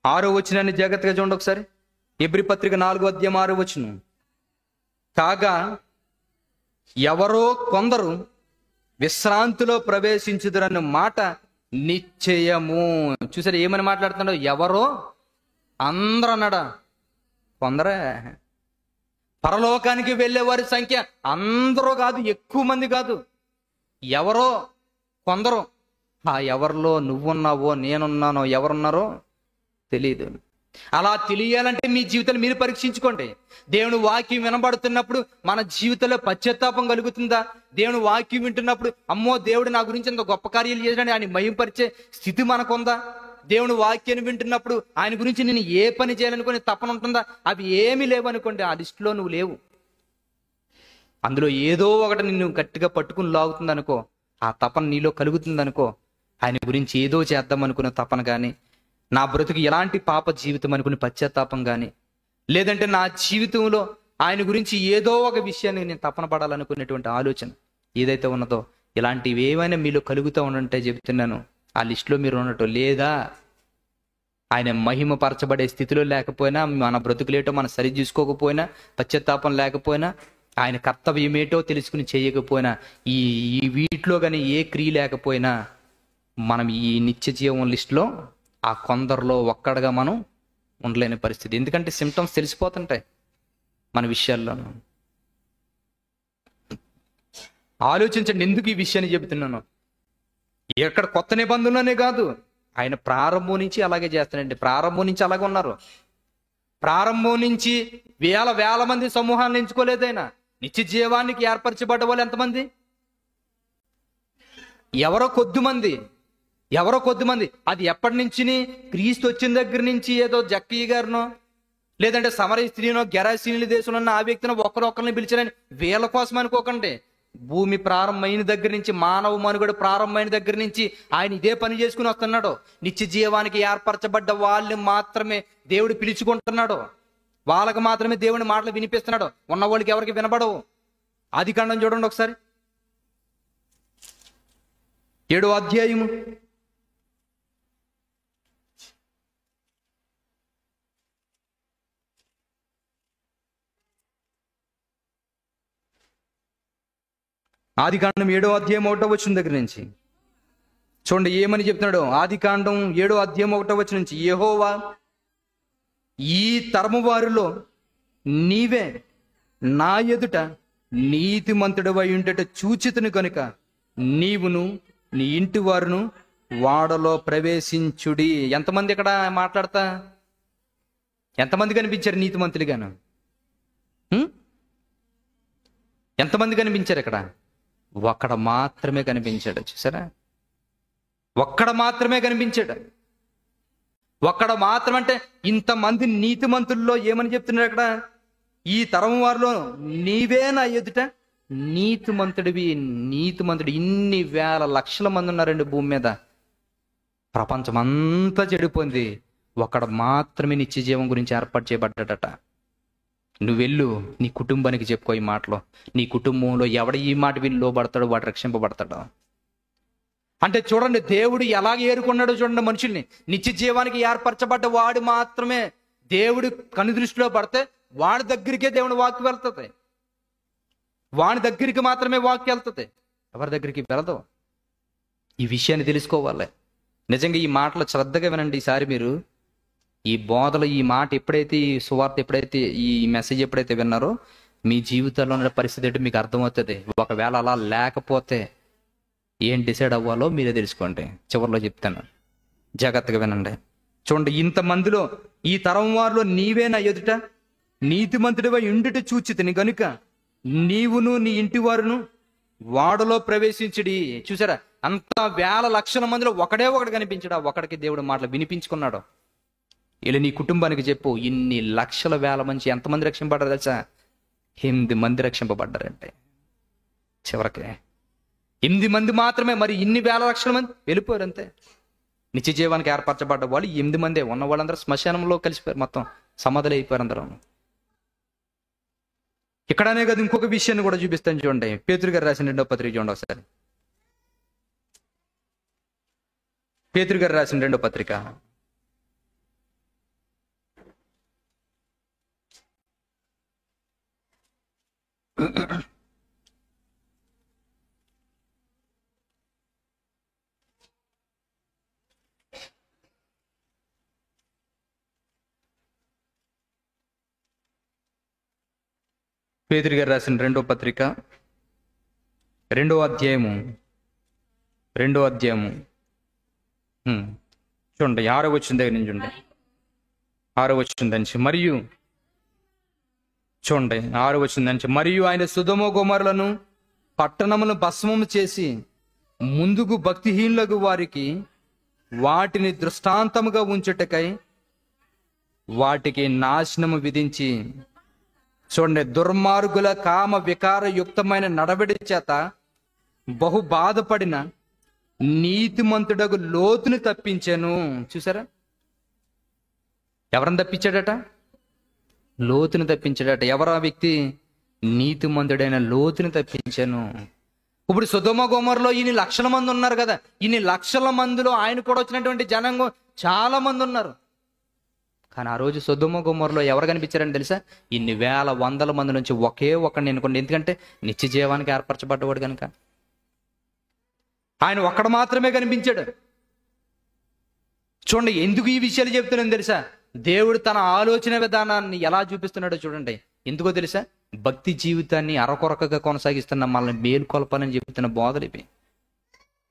6వ వచనాన్ని జాగ్రత్తగా చూడండి ఒకసారి. ఎబ్రీ పత్రిక 4వ అధ్యాయం 6వ వచనం. కాగా ఎవరో కొందరు విశ్రాంతిలో ప్రవేశించుదురన్న మాట నిశ్చయము. చూసారు ఏమని మాట్లాడుతున్నాడు? ఎవరో, అందరూ అన్నాడా? కొందరే. పరలోకానికి వెళ్ళే వారి సంఖ్య అందరూ కాదు, ఎక్కువ మంది కాదు, ఎవరో కొందరు. ఆ ఎవరిలో నువ్వున్నావో నేనున్నానో ఎవరున్నారో తెలియదు. అలా తెలియాలంటే మీ జీవితాన్ని మీరు పరీక్షించుకోండి. దేవుని వాక్యం వినబడుతున్నప్పుడు మన జీవితంలో పశ్చాత్తాపం కలుగుతుందా? దేవుని వాక్యం వింటున్నప్పుడు అమ్మో దేవుడు నా గురించి ఎంత గొప్ప కార్యాలు చేశాడని ఆయన మహింపరిచే స్థితి మనకుందా? దేవుని వాక్యాన్ని వింటున్నప్పుడు ఆయన గురించి నేను ఏ పని చేయాలనుకునే తపన ఉంటుందా? అవి ఏమీ లేవనుకోండి, ఆ లిస్టులో నువ్వు లేవు. అందులో ఏదో ఒకటి నిన్ను గట్టిగా పట్టుకుని లాగుతుంది అనుకో, ఆ తపన నీలో కలుగుతుంది అనుకో. ఆయన గురించి ఏదో చేద్దాం అనుకునే తపన కానీ, నా బ్రతుకు ఎలాంటి పాప జీవితం అనుకునే పశ్చాత్తాపం కానీ, లేదంటే నా జీవితంలో ఆయన గురించి ఏదో ఒక విషయాన్ని నేను తపన పడాలనుకునేటువంటి ఆలోచన ఏదైతే ఉన్నదో, ఇలాంటివి ఏమైనా మీలో కలుగుతూ ఉండంటే చెప్తున్నాను, ఆ లిస్టులో మీరు ఉండటం లేదా? ఆయన మహిమ పరచబడే స్థితిలో లేకపోయినా, మన బ్రతుకులేటో మనం సరి చూసుకోకపోయినా, పశ్చాత్తాపం లేకపోయినా, ఆయన కర్తవ్యం ఏటో తెలుసుకుని చేయకపోయినా, ఈ వీటిలో కానీ ఏ క్రియ లేకపోయినా, మనం ఈ నిత్య జీవం లిస్టులో ఆ కొందరిలో ఒక్కడగా మనం ఉండలేని పరిస్థితి. ఎందుకంటే సిమ్టమ్స్ తెలిసిపోతుంటాయి మన విషయాల్లోనూ. ఆలోచించండి ఎందుకు ఈ విషయాన్ని చెబుతున్నాను. ఎక్కడ కొత్త నిబంధనలోనే కాదు, ఆయన ప్రారంభం నుంచి అలాగే చేస్తానండి. ప్రారంభం నుంచి అలాగే ఉన్నారు. ప్రారంభం నుంచి వేల వేల మంది సమూహాలను ఎంచుకోలేదు ఆయన. నిత్య జీవానికి ఏర్పరచబడ్డ వాళ్ళు ఎంతమంది? ఎవరో కొద్దిమంది. అది ఎప్పటి నుంచి? క్రీస్తు వచ్చిన దగ్గర నుంచి ఏదో జక్కయ్య గారినో లేదంటే సమరయ స్త్రీనో గెరాసీనుల దేశంలో ఉన్న ఆ వ్యక్తిని ఒక్కరిని పిలిచారని వీళ్ళ కోసం అనుకోకండి. భూమి ప్రారంభమైన దగ్గర నుంచి, మానవ మనుగడ ప్రారంభమైన దగ్గర నుంచి ఆయన ఇదే పని చేసుకుని వస్తున్నాడు. నిత్య జీవానికి ఏర్పరచబడ్డ వాళ్ళని మాత్రమే దేవుడు పిలుచుకుంటున్నాడు. వాళ్ళకి మాత్రమే దేవుని మాటలు వినిపిస్తున్నాడు. ఉన్న వాళ్ళకి ఎవరికి వినబడవు. ఆదికాండం చూడండి ఒకసారి, 7వ అధ్యాయము. ఆదికాండం 7వ అధ్యాయం 1వ వచనం దగ్గర నుంచి చూడండి ఏమని చెప్తున్నాడు. ఆదికాండం 7వ అధ్యాయం 1వ వచనం నుంచి, యెహోవా ఈ తరము వారిలో నీవే నా ఎదుట నీతిమంతుడవై ఉండేట చూచితును కనుక నీవును నీ ఇంటి వారును వాడలో ప్రవేశించుడి. ఎంతమంది ఇక్కడ మాట్లాడతా? ఎంతమంది కనిపించారు నీతిమంతులుగాను? ఎంతమంది కనిపించారు ఇక్కడ? ఒక్కడ మాత్రమే కనిపించాడు. చూసారా, ఒక్కడ మాత్రమే కనిపించాడు. ఒక్కడ మాత్రం అంటే ఇంతమంది నీతిమంతుల్లో ఏమని చెప్తున్నాడు అక్కడ? ఈ తరం వారిలో నీవే నా ఎదుట నీతిమంతుడు. ఇన్ని వేల లక్షల మంది ఉన్నారండి భూమి మీద. ప్రపంచం అంతా చెడిపోయింది. ఒక్కడ మాత్రమే నిత్య జీవం గురించి ఏర్పాటు చేయబడ్డాడట. నువ్వు వెళ్ళు, నీ కుటుంబానికి చెప్పుకో ఈ మాటలో. నీ కుటుంబంలో ఎవడ ఈ మాట విని లోబడతాడో వాడు రక్షింపబడతాడు. అంటే చూడండి, దేవుడు ఎలాగ ఏరుకున్నాడో చూడండి మనుషుల్ని. నిత్య జీవానికి ఏర్పరచబడ్డ వాడు మాత్రమే దేవుడు కనుదృష్టిలో పడితే వాడి దగ్గరికే దేవుని వాక్కు వెళ్తుంది. వాడి దగ్గరికి మాత్రమే వాక్కు వెళ్తుంది, ఎవరి దగ్గరికి వెళ్ళదు. ఈ విషయాన్ని తెలుసుకోవాలి. నిజంగా ఈ మాటలు శ్రద్ధగా వినండి. ఈసారి మీరు ఈ బోధలు, ఈ మాట ఎప్పుడైతే, ఈ సువార్త ఎప్పుడైతే, ఈ మెసేజ్ ఎప్పుడైతే విన్నారో మీ జీవితంలో ఉన్న పరిస్థితి ఏంటో మీకు అర్థమవుతుంది. ఒకవేళ అలా లేకపోతే ఏం డిసైడ్ అవ్వాలో మీరే తెలుసుకోండి. చివరిలో చెప్తాను, జాగ్రత్తగా వినండి. చూడండి, ఇంతమందిలో ఈ తరం వారిలో నీవే నా ఎదుట నీతిమంతుడివై ఉండుట చూచితిని గనుక నీవును నీ ఇంటి వారును వాడలో ప్రవేశించుడి. చూసారా, అంత వేల లక్షల మందిలో ఒకడు కనిపించాడు. ఒకడికి దేవుడు మాటలు వినిపించుకున్నాడు. ఇలా నీ కుటుంబానికి చెప్పు, ఇన్ని లక్షల వేల మంది ఎంతమంది రక్షింపబడ్డారు తెలుసా? 8 మంది రక్షింపబడ్డారంటే. చివరికి 8 మంది మాత్రమే. మరి ఇన్ని వేల లక్షల మంది వెళ్ళిపోయారు అంతే. నిత్య జీవానికి ఏర్పరచబడ్డ వాళ్ళు 8 మందే. ఉన్న వాళ్ళందరూ శ్మశానంలో కలిసిపోయారు, మొత్తం సమాధులు అయిపోయారు అందరూ. ఇక్కడనే కదా ఇంకొక విషయాన్ని కూడా చూపిస్తాను చూడండి. పేతురు గారు రాసిన 2వ పత్రిక చూడండి ఒకసారి. పేతురు గారు రాసిన 2వ పత్రిక పేతురు గారు రాసిన 2వ పత్రిక 2వ అధ్యాయము చూడండి 6వ వచనం దగ్గర నుంచి చూడండి. 6వ వచనం నుంచి మరియు చూడండి 6వ వచనం నుంచి, మరియు ఆయన సొదొమ గొమొర్రాలను పట్టణములను భస్మము చేసి ముందుకు భక్తిహీనులకు వారికి వాటిని దృష్టాంతముగా ఉంచుటకై వాటికి నాశనము విధించి, చూడండి, దుర్మార్గుల కామ వికారయుక్తమైన నడవడి చేత బహు బాధపడిన నీతిమంతుడగు లోతుని తప్పించాను. చూసారా, ఎవరిని తప్పించాడట? లోతుని తప్పించాడట. ఎవరు ఆ వ్యక్తి? నీతిమంతుడైన లోతుని తప్పించాను. ఇప్పుడు సొదొమ గొమొర్రాలో ఇన్ని లక్షల మంది ఉన్నారు కదా. ఇన్ని లక్షల మందిలో ఆయన కూడా వచ్చినటువంటి జనాంగం చాలా మంది ఉన్నారు. కానీ ఆ రోజు సొదొమ గొమొర్రాలో ఎవరు కనిపించారని తెలుసా? ఇన్ని వేల వందల మంది నుంచి ఒకే ఒక్కడిని ఎన్నుకోండి. ఎందుకంటే నిత్య జీవానికి ఏర్పరచబడ్డవాడు కనుక ఆయన ఒక్కడ మాత్రమే కనిపించాడు. చూడండి, ఎందుకు ఈ విషయాలు చెప్తున్నాను తెలుసా? దేవుడు తన ఆలోచన విధానాన్ని ఎలా చూపిస్తున్నాడో చూడండి. ఎందుకో తెలుసా? భక్తి జీవితాన్ని అరకొరకగా కొనసాగిస్తున్న మనల్ని మేలుకొల్పాలని చెబుతున్న బోధలు ఇవి.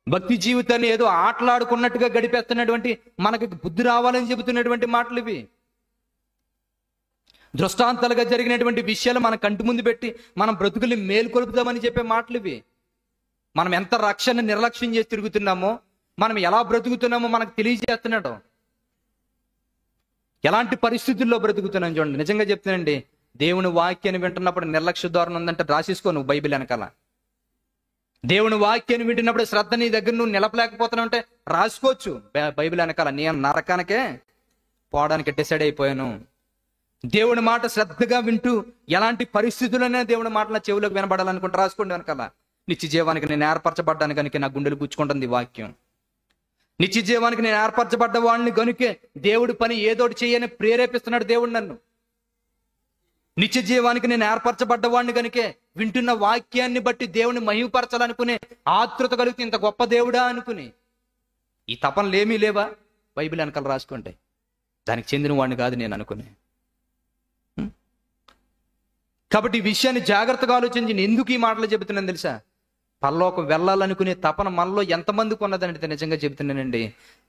భక్తి జీవితాన్ని ఏదో ఆటలాడుకున్నట్టుగా గడిపేస్తున్నటువంటి, మనకి బుద్ధి రావాలని చెబుతున్నటువంటి మాటలు ఇవి. దృష్టాంతాలుగా జరిగినటువంటి విషయాలు మన కంటి ముందు పెట్టి మనం బ్రతుకుల్ని మేలుకొలుపుదామని చెప్పే మాటలు ఇవి. మనం ఎంత రక్షణ నిర్లక్ష్యం చేసి తిరుగుతున్నామో, మనం ఎలా బ్రతుకుతున్నామో మనకు తెలియజేస్తున్నాడు. ఎలాంటి పరిస్థితుల్లో బ్రతుకుతున్నాం చూడండి. నిజంగా చెప్తానండి, దేవుని వాక్యాన్ని వింటున్నప్పుడు నిర్లక్ష్య ధోరణి ఉందంటే రాసేసుకో నువ్వు బైబిల్ వెనకాల. దేవుని వాక్యాన్ని వింటున్నప్పుడు శ్రద్ధ నీ దగ్గర నువ్వు నిలపలేకపోతున్నావు అంటే రాసుకోవచ్చు బైబిల్ వెనకాల, నేను నరకానికే పోవడానికి డిసైడ్ అయిపోయాను. దేవుని మాట శ్రద్ధగా వింటూ ఎలాంటి పరిస్థితుల్లోనే దేవుని మాట నా చెవులకు వినబడాలనుకుంటే రాసుకోండి వెనకాల. నిత్య జీవానికి నేను ఏర్పరచబడ్డాను కనుక నా గుండెలు గుచ్చుకుంటుంది వాక్యం. నిత్య జీవానికి నేను ఏర్పరచబడ్డ వాడిని కనుకే దేవుడి పని ఏదోటి చేయని ప్రేరేపిస్తున్నాడు దేవుడు నన్ను. నిత్య జీవానికి నేను ఏర్పరచబడ్డ వాడిని కనుకే వింటున్న వాక్యాన్ని బట్టి దేవుని మహిమపరచాలనుకునే ఆతృత కలిగితే ఇంత గొప్ప దేవుడా అనుకుని ఈ తపనలు ఏమీ లేవా? బైబిల్ వెనకాల రాసుకుంటే దానికి చెందిన వాడిని కాదు నేను అనుకునే. కాబట్టి ఈ విషయాన్ని జాగ్రత్తగా ఆలోచించి ఎందుకు ఈ మాటలు చెబుతున్నాను తెలుసా? పరలోకం వెళ్ళాలనుకునే తపన మనలో ఎంతమందికి ఉన్నదంటే నిజంగా చెబుతున్నానండి,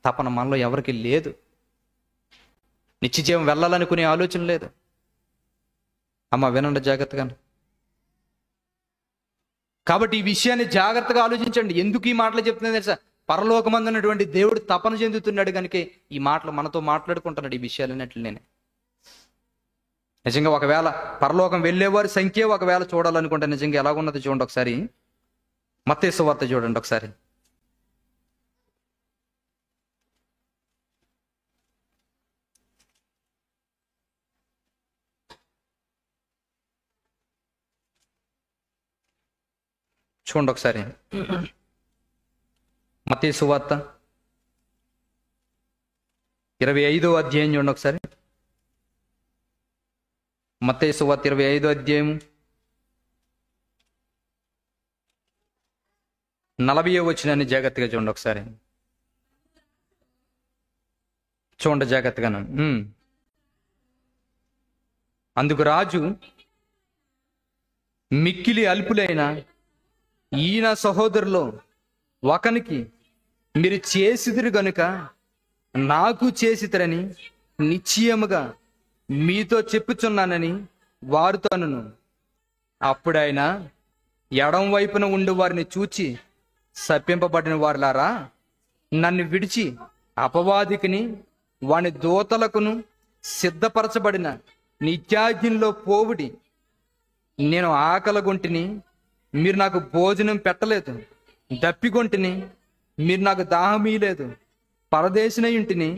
తపన మనలో ఎవరికి లేదు. నిత్యజీవం వెళ్ళాలనుకునే ఆలోచన లేదు. అమ్మ వినండి జాగ్రత్తగా. కాబట్టి ఈ విషయాన్ని జాగ్రత్తగా ఆలోచించండి. ఎందుకు ఈ మాటలు చెప్తున్నాను తెలుసా? పరలోకమందున్నటువంటి దేవుడు తపన చెందుతున్నాడు కనుక ఈ మాటలు మనతో మాట్లాడుకుంటున్నాడు. ఈ విషయాలన్నింటినీ నేను నిజంగా ఒకవేళ పరలోకం వెళ్ళేవారి సంఖ్య ఒకవేళ చూడాలనుకుంటే నిజంగా ఎలాగున్నది చూడండి ఒకసారి. మత్తయి సువార్త చూడండి ఒకసారి. చూడండి ఒకసారి మత్తయి సువార్త 25వ అధ్యాయం చూడండి ఒకసారి. మత్తయి సువార్త 25వ అధ్యాయం 40వ వచనాన్ని జాగ్రత్తగా చూడండి ఒకసారి. చూడండి జాగ్రత్తగాను. అందుకు రాజు, మిక్కిలి అల్పులైన ఈయన సహోదరులో ఒకనికి మీరు చేసిదురు గనుక నాకు చేసితరని నిశ్చయముగా మీతో చెప్పుచున్నానని వారితో అనను. అప్పుడైనా ఎడం వైపున ఉండి వారిని చూచి, శపింపబడిన వారులారా, నన్ను విడిచి అపవాదికిని వాని దూతలకును సిద్ధపరచబడిన నిత్యాగ్నిలో పోవుడి. నేను ఆకలగొంటిని, మీరు నాకు భోజనం పెట్టలేదు. దప్పిగొంటిని, మీరు నాకు దాహమీయలేదు. పరదేశినై ఉంటిని,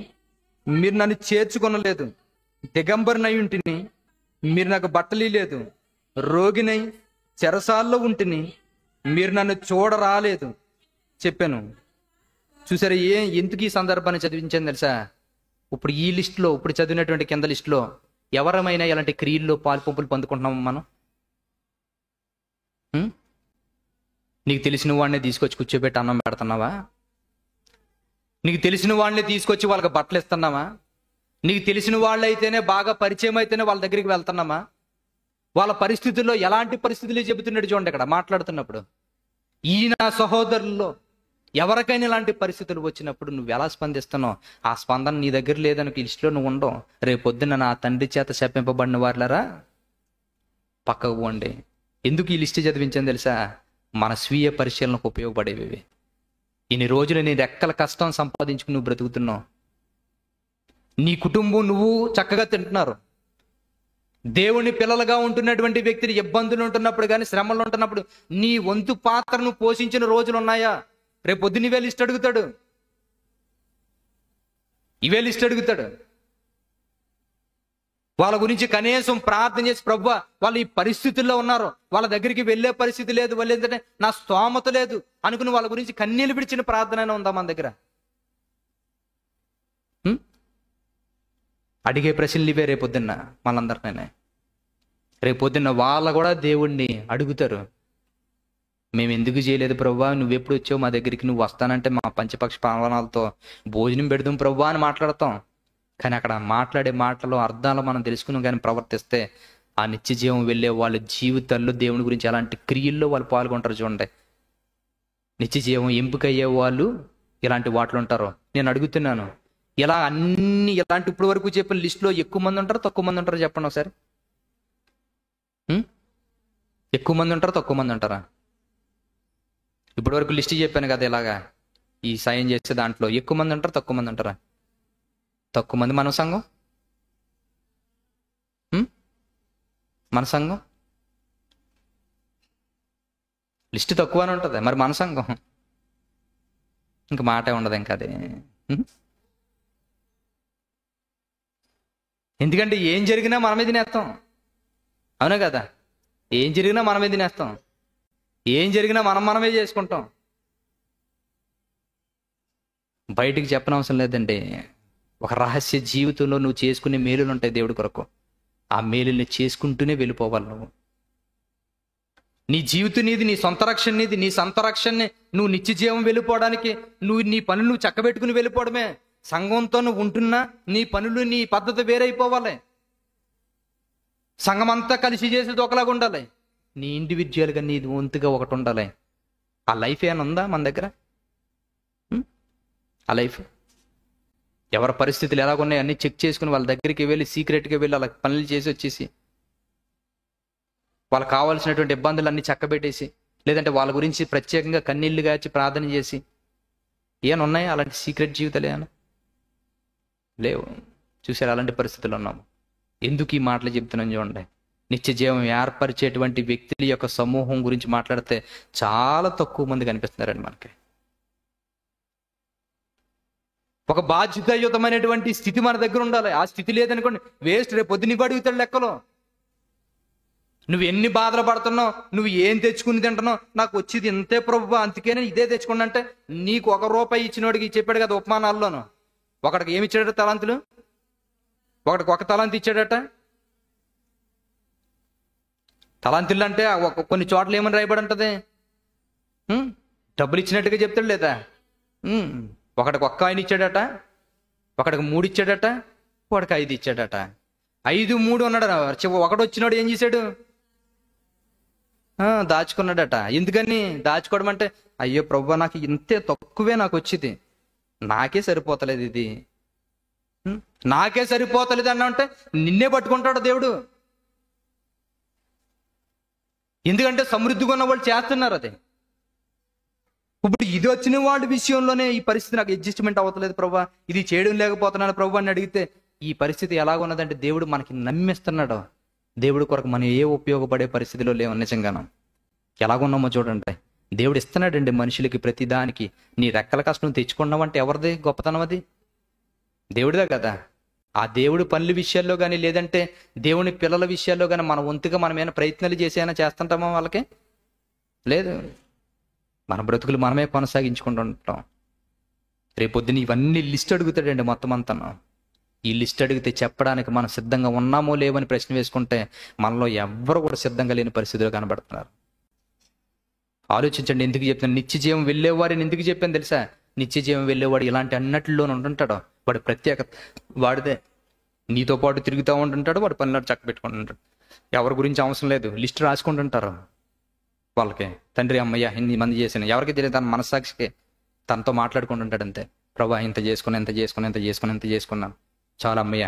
మీరు నన్ను చేర్చుకొనలేదు. దిగంబరినై ఉంటిని, మీరు నాకు బట్టలు లేదు. రోగినై చెరసాల్లో ఉంటిని, మీరు నన్ను చూడరాలేదు చెప్పాను. చూసారా ఎందుకు ఈ సందర్భాన్ని చదివించాను తెలుసా? ఇప్పుడు ఈ లిస్టులో, ఇప్పుడు చదివినటువంటి కింద లిస్టులో ఎవరమైనా ఇలాంటి క్రియల్లో పాల్పంపులు పొందుకుంటున్నాము మనం? నీకు తెలిసిన వాడిని తీసుకొచ్చి కూర్చోబెట్టి అన్నం పెడుతున్నావా? నీకు తెలిసిన వాడిని తీసుకొచ్చి వాళ్ళకి బట్టలు ఇస్తున్నావా? నీకు తెలిసిన వాళ్ళు అయితేనే, బాగా పరిచయం అయితేనే వాళ్ళ దగ్గరికి వెళ్తున్నామా? వాళ్ళ పరిస్థితుల్లో ఎలాంటి పరిస్థితులు చెబుతున్నాడు చూడండి ఇక్కడ మాట్లాడుతున్నప్పుడు. ఈయన సహోదరుల్లో ఎవరికైనా ఇలాంటి పరిస్థితులు వచ్చినప్పుడు నువ్వు ఎలా స్పందిస్తున్నావు? ఆ స్పందన నీ దగ్గర లేదనుకో, ఈ లిస్టులో నువ్వు ఉండవు. రేపొద్దున నా తండ్రి చేత శపింపబడిన వారులారా పక్కకు పోండి. ఎందుకు ఈ లిస్టు చదివించాను తెలుసా? మన స్వీయ పరిశీలనకు ఉపయోగపడేవి. ఇన్ని రోజులు నీ రెక్కల కష్టం సంపాదించుకుని నువ్వు బ్రతుకుతున్నావు. నీ కుటుంబం నువ్వు చక్కగా తింటున్నారు. దేవుని పిల్లలుగా ఉంటున్నటువంటి వ్యక్తిని ఇబ్బందులు ఉంటున్నప్పుడు కానీ, శ్రమలు ఉంటున్నప్పుడు నీ వంతు పాత్రను పోషించిన రోజులు ఉన్నాయా? రేపు పొద్దున్న ఇవే లిస్ట్ అడుగుతాడు. వాళ్ళ గురించి కనీసం ప్రార్థన చేసి, ప్రభువా వాళ్ళు ఈ పరిస్థితుల్లో ఉన్నారు, వాళ్ళ దగ్గరికి వెళ్ళే పరిస్థితి లేదు, వాళ్ళు ఏంటంటే నా స్తోమత లేదు అనుకుని వాళ్ళ గురించి కన్నీళ్ళు విడిచిన ప్రార్థన ఉందా మన దగ్గర? అడిగే ప్రశ్నలు ఇవే రేపొద్దున్న మనందరినే. రేపొద్దున్న వాళ్ళ కూడా దేవుణ్ణి అడుగుతారు, మేము ఎందుకు చేయలేదు ప్రభువా, నువ్వెప్పుడు వచ్చావు మా దగ్గరికి, నువ్వు వస్తానంటే మా పంచపక్ష పాలనాలతో భోజనం పెడదాం ప్రభువా అని మాట్లాడతాం. కానీ అక్కడ మాట్లాడే మాటలో అర్థాలు మనం తెలుసుకున్నాం కానీ ప్రవర్తిస్తే ఆ నిత్య జీవం వెళ్ళే వాళ్ళ జీవితాల్లో దేవుని గురించి అలాంటి క్రియల్లో వాళ్ళు పాల్గొంటారు చూడండి. నిత్య జీవం ఎంపికయ్యే వాళ్ళు ఇలాంటి వాటిలో ఉంటారు. నేను అడుగుతున్నాను, ఇలా అన్ని ఇలాంటి ఇప్పుడు వరకు చెప్పిన లిస్టులో ఎక్కువ మంది ఉంటారు తక్కువ మంది ఉంటారు చెప్పండి ఒకసారి. ఎక్కువ మంది ఉంటారా తక్కువ మంది ఉంటారా? ఇప్పటి వరకు లిస్ట్ చెప్పాను కదా, ఇలాగా ఈ సాయం చేసే దాంట్లో ఎక్కువ మంది ఉంటారు తక్కువ మంది ఉంటారా? తక్కువ మంది. మన సంఘం మన సంఘం లిస్ట్ తక్కువనే ఉంటుంది. మరి మన సంఘం ఇంక మాటే ఉండదు ఇంకా అది. ఎందుకంటే ఏం జరిగినా మన మీద తినేస్తాం, అవునా కదా? ఏం జరిగినా మన మీద తినేస్తాం, ఏం జరిగినా మనమే చేసుకుంటాం. బయటికి చెప్పనవసరం లేదండి. ఒక రహస్య జీవితంలో నువ్వు చేసుకునే మేలులు ఉంటాయి దేవుడి కొరకు. ఆ మేలుల్ని చేసుకుంటూనే వెళ్ళిపోవాలి నువ్వు. నీ జీవితం నీది, నీ సొంత రక్షణ నీది. నీ సొంత రక్షణని నువ్వు నిత్య జీవం వెళ్ళిపోవడానికి నువ్వు నీ పనులు నువ్వు చక్కబెట్టుకుని వెళ్ళిపోవడమే. సంఘంతో నువ్వు ఉంటున్నా నీ పనులు నీ పద్ధతి వేరైపోవాలి. సంఘం అంతా కలిసి చేసేది ఒకలాగా ఉండాలి. నీ ఇండివిజువల్గా నీ వంతుగా ఒకటి ఉండాలి. ఆ లైఫ్ ఏమైనా ఉందా మన దగ్గర? ఆ లైఫ్ ఎవరి పరిస్థితులు ఎలాగున్నాయి అన్నీ చెక్ చేసుకుని వాళ్ళ దగ్గరికి వెళ్ళి సీక్రెట్గా వెళ్ళి అలా పనులు చేసి వచ్చేసి వాళ్ళకి కావాల్సినటువంటి ఇబ్బందులు అన్నీ చక్కబెట్టేసి, లేదంటే వాళ్ళ గురించి ప్రత్యేకంగా కన్నీళ్లు గాచి ప్రార్థన చేసి ఏమైనా ఉన్నాయి అలాంటి సీక్రెట్ జీవితాలు? ఏమైనా లేవు. చూసారు, అలాంటి పరిస్థితులు ఉన్నాము. ఎందుకు ఈ మాటలు చెప్తున్నాను చూడండి. నిత్య జీవం ఏర్పరిచేటువంటి వ్యక్తుల యొక్క సమూహం గురించి మాట్లాడితే చాలా తక్కువ మంది కనిపిస్తున్నారండి మనకి. ఒక బాధ్యతాయుతమైనటువంటి స్థితి మన దగ్గర ఉండాలి. ఆ స్థితి లేదనుకోండి వేస్ట్. రేపు పొద్దున ఇవ్వ అడుగుతాడు లెక్కలో. నువ్వు ఎన్ని బాధలు పడుతున్నావు, నువ్వు ఏం తెచ్చుకుని తింటున్నావు, నాకు వచ్చేది ఇంతే ప్రభువా అందుకే నేను ఇదే తెచ్చుకున్నా అంటే, నీకు ₹1 ఇచ్చినోడికి చెప్పాడు కదా ఉపమానాల్లోనూ. ఒకడికి ఏమి ఇచ్చాడట? తలాంతులు. ఒకడికి 1 తలాంతు ఇచ్చాడట. తలాంతులు అంటే కొన్ని చోట్ల ఏమని రాయబడి ఉంటుంది? డబ్బులు ఇచ్చినట్టుగా చెప్తాడు లేదా? ఒకడికి 1 కాయిన్ ఇచ్చాడట, ఒకడికి 3 ఇచ్చాడట, ఒకడికి 5 ఇచ్చాడట. 5, 3 అన్నాడు. ఒకడు వచ్చినాడు ఏం చేశాడు? దాచుకున్నాడట. ఎందుకని దాచుకోవడం అంటే, అయ్యో ప్రభువా నాకు ఇంతే తక్కువే నాకు వచ్చింది, నాకే సరిపోతలేదు, ఇది నాకే సరిపోతలేదు అన్నా అంటే నిన్నే పట్టుకుంటాడు దేవుడు. ఎందుకంటే సమృద్ధిగా ఉన్న వాళ్ళు చేస్తున్నారు అది. ఇప్పుడు ఇది వచ్చిన వాళ్ళ విషయంలోనే ఈ పరిస్థితి నాకు అడ్జస్ట్మెంట్ అవ్వట్లేదు ప్రభా, ఇది చేయడం లేకపోతున్నాను ప్రభా అని అడిగితే ఈ పరిస్థితి ఎలాగున్నదంటే దేవుడు మనకి నమ్మిస్తున్నాడు. దేవుడి కొరకు మనం ఏ ఉపయోగపడే పరిస్థితిలో లేవు. నిజంగానం ఎలాగున్నామో చూడండి. దేవుడు ఇస్తున్నాడండి మనుషులకి ప్రతిదానికి. నీ రెక్కల కష్టం తెచ్చుకున్నావంటే ఎవరిది గొప్పతనం? అది దేవుడిదే కదా. ఆ దేవుడి పనుల విషయాల్లో కానీ, లేదంటే దేవుని పిల్లల విషయాల్లో కానీ మన వంతుగా మనం ఏమైనా ప్రయత్నాలు చేసేమైనా చేస్తుంటామా? వాళ్ళకి లేదు. మన బ్రతుకులు మనమే కొనసాగించుకుంటూ ఉంటాం. రేపొద్దున ఇవన్నీ లిస్ట్ అడుగుతాడండి మొత్తం అంతా. ఈ లిస్ట్ అడిగితే చెప్పడానికి మనం సిద్ధంగా ఉన్నామో లేవని ప్రశ్న వేసుకుంటే మనలో ఎవ్వరు కూడా సిద్ధంగా లేని పరిస్థితులు కనబడుతున్నారు. ఆలోచించండి. ఎందుకు చెప్తాను? నిత్య జీవం వెళ్ళేవాడిని ఎందుకు చెప్పాను తెలుసా? నిత్య జీవం వెళ్ళేవాడు ఇలాంటి అన్నట్లోనే ఉంటుంటాడు. వాడు ప్రత్యేకత వాడిదే. నీతో పాటు తిరుగుతూ ఉంటుంటాడు, వాడు పనులు చక్క పెట్టుకుంటుంటాడు. ఎవరి గురించి అవసరం లేదు, లిస్ట్ రాసుకుంటుంటారు. వాళ్ళకి తండ్రి అమ్మయ్య ఇన్ని మంది చేసిన ఎవరికి తెలియదు, తన మనస్సాక్షికి తనతో మాట్లాడుకుంటుంటాడు అంతే. ప్రభా ఇంత చేసుకున్నాను, చాలా అమ్మయ్య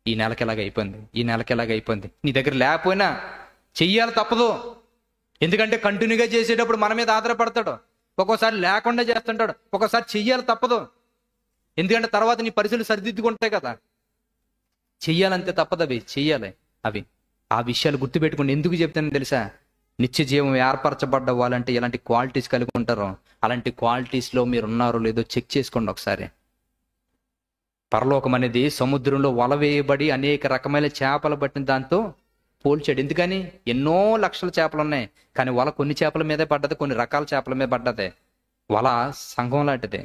ఈ నెలకి ఎలాగ అయిపోయింది. నీ దగ్గర లేకపోయినా చెయ్యాలి, తప్పదు. ఎందుకంటే కంటిన్యూగా చేసేటప్పుడు మన మీద ఆధారపడతాడు. ఒక్కోసారి లేకుండా చేస్తుంటాడు, ఒక్కోసారి చెయ్యాలి, తప్పదు. ఎందుకంటే తర్వాత నీ పరిస్థితులు సరిదిద్దుకుంటాయి కదా. చెయ్యాలంతే, తప్పదు. చెయ్యాలి అవి. ఆ విషయాలు గుర్తుపెట్టుకోండి. ఎందుకు చెప్తానో తెలుసా? నిత్య జీవం ఏర్పరచబడ్డ వాళ్ళంటే ఎలాంటి క్వాలిటీస్ కలిగి ఉంటారో అలాంటి క్వాలిటీస్లో మీరు ఉన్నారో లేదో చెక్ చేసుకోండి ఒకసారి. పరలోకం అనేది సముద్రంలో వల వేయబడి అనేక రకమైన చేపలు పట్టిన దాంతో పోల్చాడు. ఎందుకని? ఎన్నో లక్షల చేపలు ఉన్నాయి, కానీ వల కొన్ని చేపల మీదే పడ్డది, కొన్ని రకాల చేపల మీద పడ్డది. వల సంఘం లాంటిది.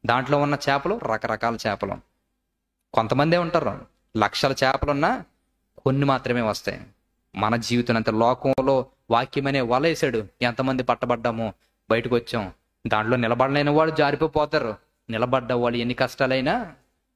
దాంట్లో ఉన్న చేపలు రకరకాల చేపలు. కొంతమందే ఉంటారు, లక్షల చేపలున్నా కొన్ని మాత్రమే వస్తాయి. మన జీవితం అంత లోకంలో వాక్యమనే వలేసాడు. ఎంతమంది పట్టబడ్డామో బయటకు వచ్చాం. దాంట్లో నిలబడలేని వాళ్ళు జారిపోతారు, నిలబడ్డ వాళ్ళు ఎన్ని కష్టాలైనా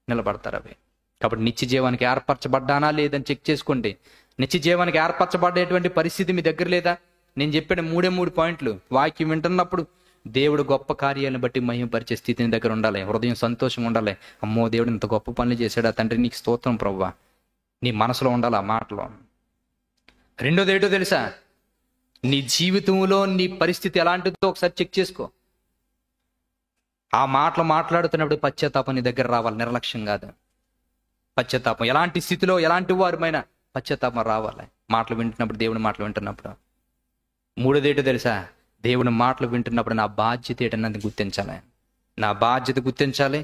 నిలబడతారు అవి. కాబట్టి నిత్య జీవానికి ఏర్పరచబడ్డానా లేదని చెక్ చేసుకోండి. నిత్య జీవానికి ఏర్పరచబడేటువంటి పరిస్థితి మీ దగ్గర లేదా? నేను చెప్పిన 3 పాయింట్లు వాక్యం వింటున్నప్పుడు దేవుడు గొప్ప కార్యాలను బట్టి మహిమపరిచే స్థితిని దగ్గర ఉండాలి. హృదయం సంతోషంగా ఉండాలి. అమ్మో, దేవుడు ఇంత గొప్ప పనులు చేశాడా తండ్రి, నీకు స్తోత్రం ప్రభువా, నీ మనసులో ఉండాలి ఆ మాటలో. రెండోది ఏంటో తెలుసా? నీ జీవితంలో నీ పరిస్థితి ఎలాంటిదో ఒకసారి చెక్ చేసుకో. ఆ మాటలు మాట్లాడుతున్నప్పుడు పశ్చాత్తాపం నీ దగ్గర రావాలి, నిర్లక్ష్యం కాదు. పశ్చాత్తాపం ఎలాంటి స్థితిలో ఎలాంటి వారమైనా పశ్చాత్తాపం రావాలి మాటలు వింటున్నప్పుడు, దేవుని మాటలు వింటున్నప్పుడు. మూడోది ఏంటో తెలుసా? దేవుని మాటలు వింటున్నప్పుడు నా బాధ్యత ఏంటన్నది గుర్తించాలి. నా బాధ్యత గుర్తించాలి.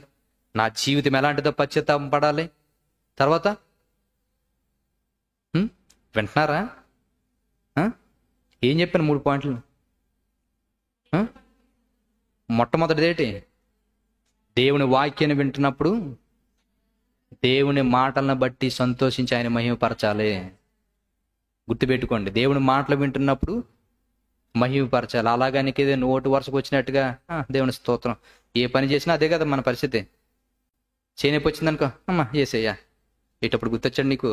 నా జీవితం ఎలాంటిదో పశ్చాత్తాపం పడాలి. తర్వాత వింటున్నారా? ఏం చెప్పాను? 3 పాయింట్లు. మొట్టమొదటిది ఏంటి? దేవుని వాక్యాన్ని వింటున్నప్పుడు దేవుని మాటలను బట్టి సంతోషించి ఆయన మహిమపరచాలి. గుర్తుపెట్టుకోండి, దేవుని మాటలు వింటున్నప్పుడు మహిమపరచాలి. అలాగా నీకు ఏదో నోటు వరుసకు వచ్చినట్టుగా దేవుని స్తోత్రం, ఏ పని చేసినా అదే కదా మన పరిస్థితి. చేయనొప్పి వచ్చిందనుకో, అమ్మా ఏసయ్యా, ఇటప్పుడు గుర్తొచ్చాడు నీకు.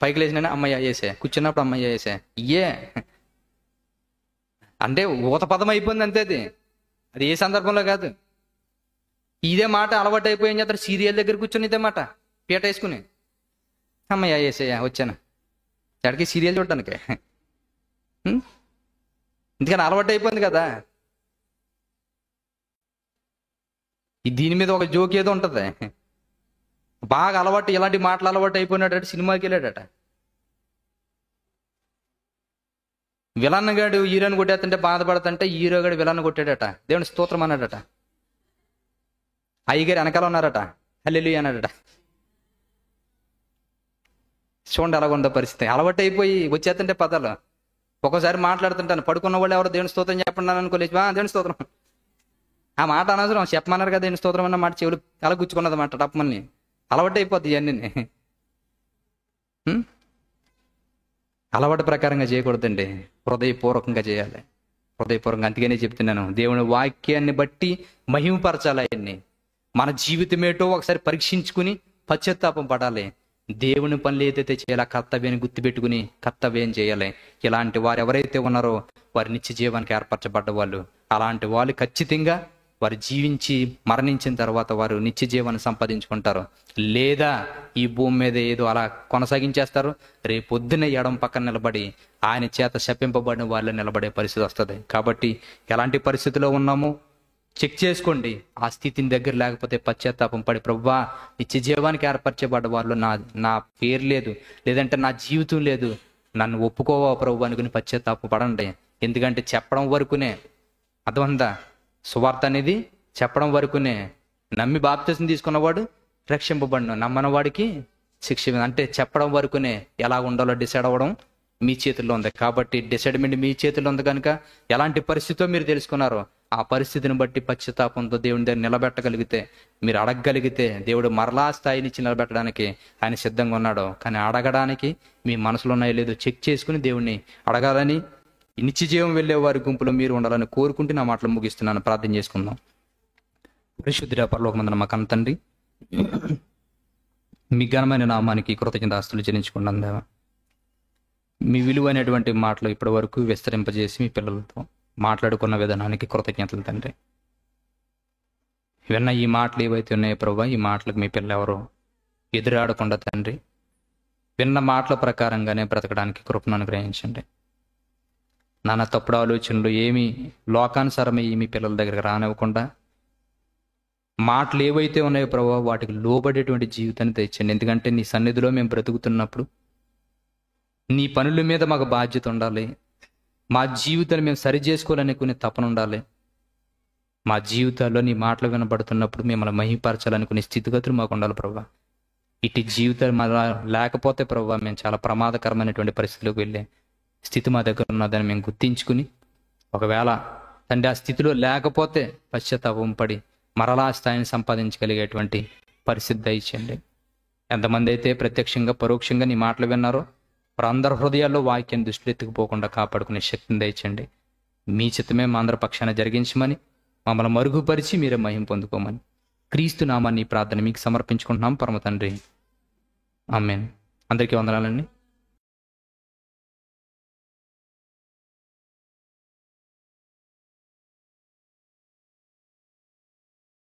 పైకి లేచినా అమ్మయ్య ఏసే, కూర్చున్నప్పుడు అమ్మయ్య ఏసే, ఇయ్యే అంటే ఊత పదం అయిపోయింది అంతే. అది ఏ సందర్భంలో కాదు. ఇదే మాట అలవాటు అయిపోయి ఏం చేస్తారు? సీరియల్ దగ్గర కూర్చొని ఇదే మాట పీట వేసుకుని అమ్మయ్య ఏసయ్యా వచ్చాను ఎక్కడికి సీరియల్ చూడటానికి. ఎందుకని అలవాటు అయిపోయింది కదా. దీని మీద ఒక జోక్ ఏదో ఉంటుంది. బాగా అలవాటు, ఇలాంటి మాటలు అలవాటు అయిపోయినాడట, సినిమాకి వెళ్ళాడట. విలన్ గాడు హీరోని కొట్టేస్తుంటే బాధపడుతుంటే హీరో గాడు విలన్ కొట్టాడట. దేవుని స్తోత్రం అన్నాడట. అయ్యగారు వెనకాల ఉన్నారట, హల్లెలూయా అన్నాడట. చూడండి అలాగ ఉందో పరిస్థితి. అలవాటు అయిపోయి వచ్చేస్తుంటే పదాలు. ఒక్కోసారి మాట్లాడుతుంటాను, పడుకున్న వాళ్ళు ఎవరో దేవుని స్తోత్రం చెప్పండి అనుకోలేదు. దేవుని స్తోత్రం ఆ మాట అనవసరం, చెప్పమన్నారు కదా దేవుని స్తోత్రం అన్న మాట చెవులు అలా గుచ్చుకున్నది మాట టప్పమని. అలవాటు అయిపోద్ది ఇవన్నీ. అలవాటు ప్రకారంగా చేయకూడదండి, హృదయపూర్వకంగా చేయాలి. హృదయపూర్వకంగా. అందుకనే చెప్తున్నాను, దేవుని వాక్యాన్ని బట్టి మహిమపరచాలి. అవన్నీ మన జీవితమేటో ఒకసారి పరీక్షించుకుని పశ్చాత్తాపం పడాలి. దేవుని పనులు ఏదైతే చేయాలో కర్తవ్యాన్ని గుర్తుపెట్టుకుని కర్తవ్యం చేయాలి. ఇలాంటి వారు ఎవరైతే ఉన్నారో వారి నిత్య జీవానికి ఏర్పరచబడ్డ వాళ్ళు, అలాంటి వాళ్ళు ఖచ్చితంగా వారు జీవించి మరణించిన తర్వాత వారు నిత్య జీవాన్ని సంపాదించుకుంటారు. లేదా ఈ భూమి మీద ఏదో అలా కొనసాగించేస్తారు. రేపొద్దున ఎడం పక్కన నిలబడి ఆయన చేత శపింపబడిన వాళ్ళు నిలబడే పరిస్థితి వస్తుంది. కాబట్టి ఎలాంటి పరిస్థితిలో ఉన్నామో చెక్ చేసుకోండి. ఆ స్థితిని దగ్గర లేకపోతే పశ్చాత్తాపం పడి, ప్రభువా నిత్య జీవానికి ఏర్పరచబడ్డ వాళ్ళు నా పేరు లేదు, లేదంటే నా జీవితం లేదు, నన్ను ఒప్పుకోవా ప్రభు అనుకుని పశ్చాత్తాపం పడండి. ఎందుకంటే చెప్పడం వరకునే, అర్థమందా? సువార్త అనేది చెప్పడం వరకునే. నమ్మి బాప్తిసం తీసుకున్నవాడు రక్షింపబడిన, నమ్మని వాడికి శిక్ష. అంటే చెప్పడం వరకునే. ఎలా ఉండాలో డిసైడ్ అవ్వడం మీ చేతుల్లో ఉంది. కాబట్టి డిసైడ్మెంట్ మీ చేతుల్లో ఉంది కనుక ఎలాంటి పరిస్థితితో మీరు తెలుసుకున్నారో ఆ పరిస్థితిని బట్టి పశ్చాత్తాపంతో దేవుని దగ్గర నిలబెట్టగలిగితే, మీరు అడగగలిగితే, దేవుడు మరలా స్థాయినిచ్చి నిలబెట్టడానికి ఆయన సిద్ధంగా ఉన్నాడు. కానీ అడగడానికి మీ మనసులో ఉన్నాయో లేదో చెక్ చేసుకుని దేవుణ్ణి అడగాలని, నిత్య జీవం వెళ్ళే వారి గుంపులో మీరు ఉండాలని కోరుకుంటూ నా మాటలు ముగిస్తున్నాను. ప్రార్థన చేసుకుందాం. పరిశుద్ధుడా పరలోకమందున మా కన్న తండ్రి, మీ ఘనమైన నామానికి కృతజ్ఞతాస్తులు చెల్లించుకున్నాం దేవా. మీ విలువైనటువంటి మాటలు ఇప్పటి వరకు విస్తరింపజేసి మీ పిల్లలతో మాట్లాడుకున్న విధానానికి కృతజ్ఞతలు తండ్రి. విన్న ఈ మాటలు ఏవైతే ఉన్నాయో ప్రభా, ఈ మాటలకు మీ పిల్లలు ఎవరో ఎదురాడకుండా తండ్రి, విన్న మాటల ప్రకారంగానే బ్రతకడానికి కృపను అనుగ్రహించండి. నాన్న తప్పుడు ఆలోచనలు ఏమీ లోకానుసారమే మీ పిల్లల దగ్గరకు రానివ్వకుండా మాటలు ఏవైతే ఉన్నాయో ప్రభావ వాటికి లోబడేటువంటి జీవితాన్ని తెచ్చండి. ఎందుకంటే నీ సన్నిధిలో మేము బ్రతుకుతున్నప్పుడు నీ పనుల మీద మాకు బాధ్యత ఉండాలి. మా జీవితాన్ని మేము సరి చేసుకోవాలనుకునే తపన ఉండాలి. మా జీవితాల్లో నీ మాటలు వినబడుతున్నప్పుడు మిమ్మల్ని మహిమపరచాలనుకునే స్థితిగతులు మాకు ఉండాలి ప్రభా. ఇటు జీవితాలు మా లేకపోతే ప్రభా మేము చాలా ప్రమాదకరమైనటువంటి పరిస్థితిలోకి వెళ్ళే స్థితి మా దగ్గర ఉన్నదని మేము గుర్తించుకుని, ఒకవేళ తండ్రి ఆ స్థితిలో లేకపోతే పశ్చాత్తాపం పడి మరలా స్థాయిని సంపాదించగలిగేటువంటి పరిస్థితి దయచేయండి. ఎంతమంది అయితే ప్రత్యక్షంగా పరోక్షంగా నీ మాటలు విన్నారో వారందరి హృదయాల్లో వాక్యాన్ని దృష్టిలో ఎత్తుకుపోకుండా కాపాడుకునే శక్తిని దయచేయండి. మీ చిత్తమే మా అందరి పక్షాన జరిగించమని, మమ్మల్ని మరుగుపరిచి మీరే మహిమ పొందుకోమని క్రీస్తు నామాన్ని ప్రార్థన మీకు సమర్పించుకుంటున్నాం పరమ తండ్రి. ఆమేన్. అందరికీ వందనాలండి.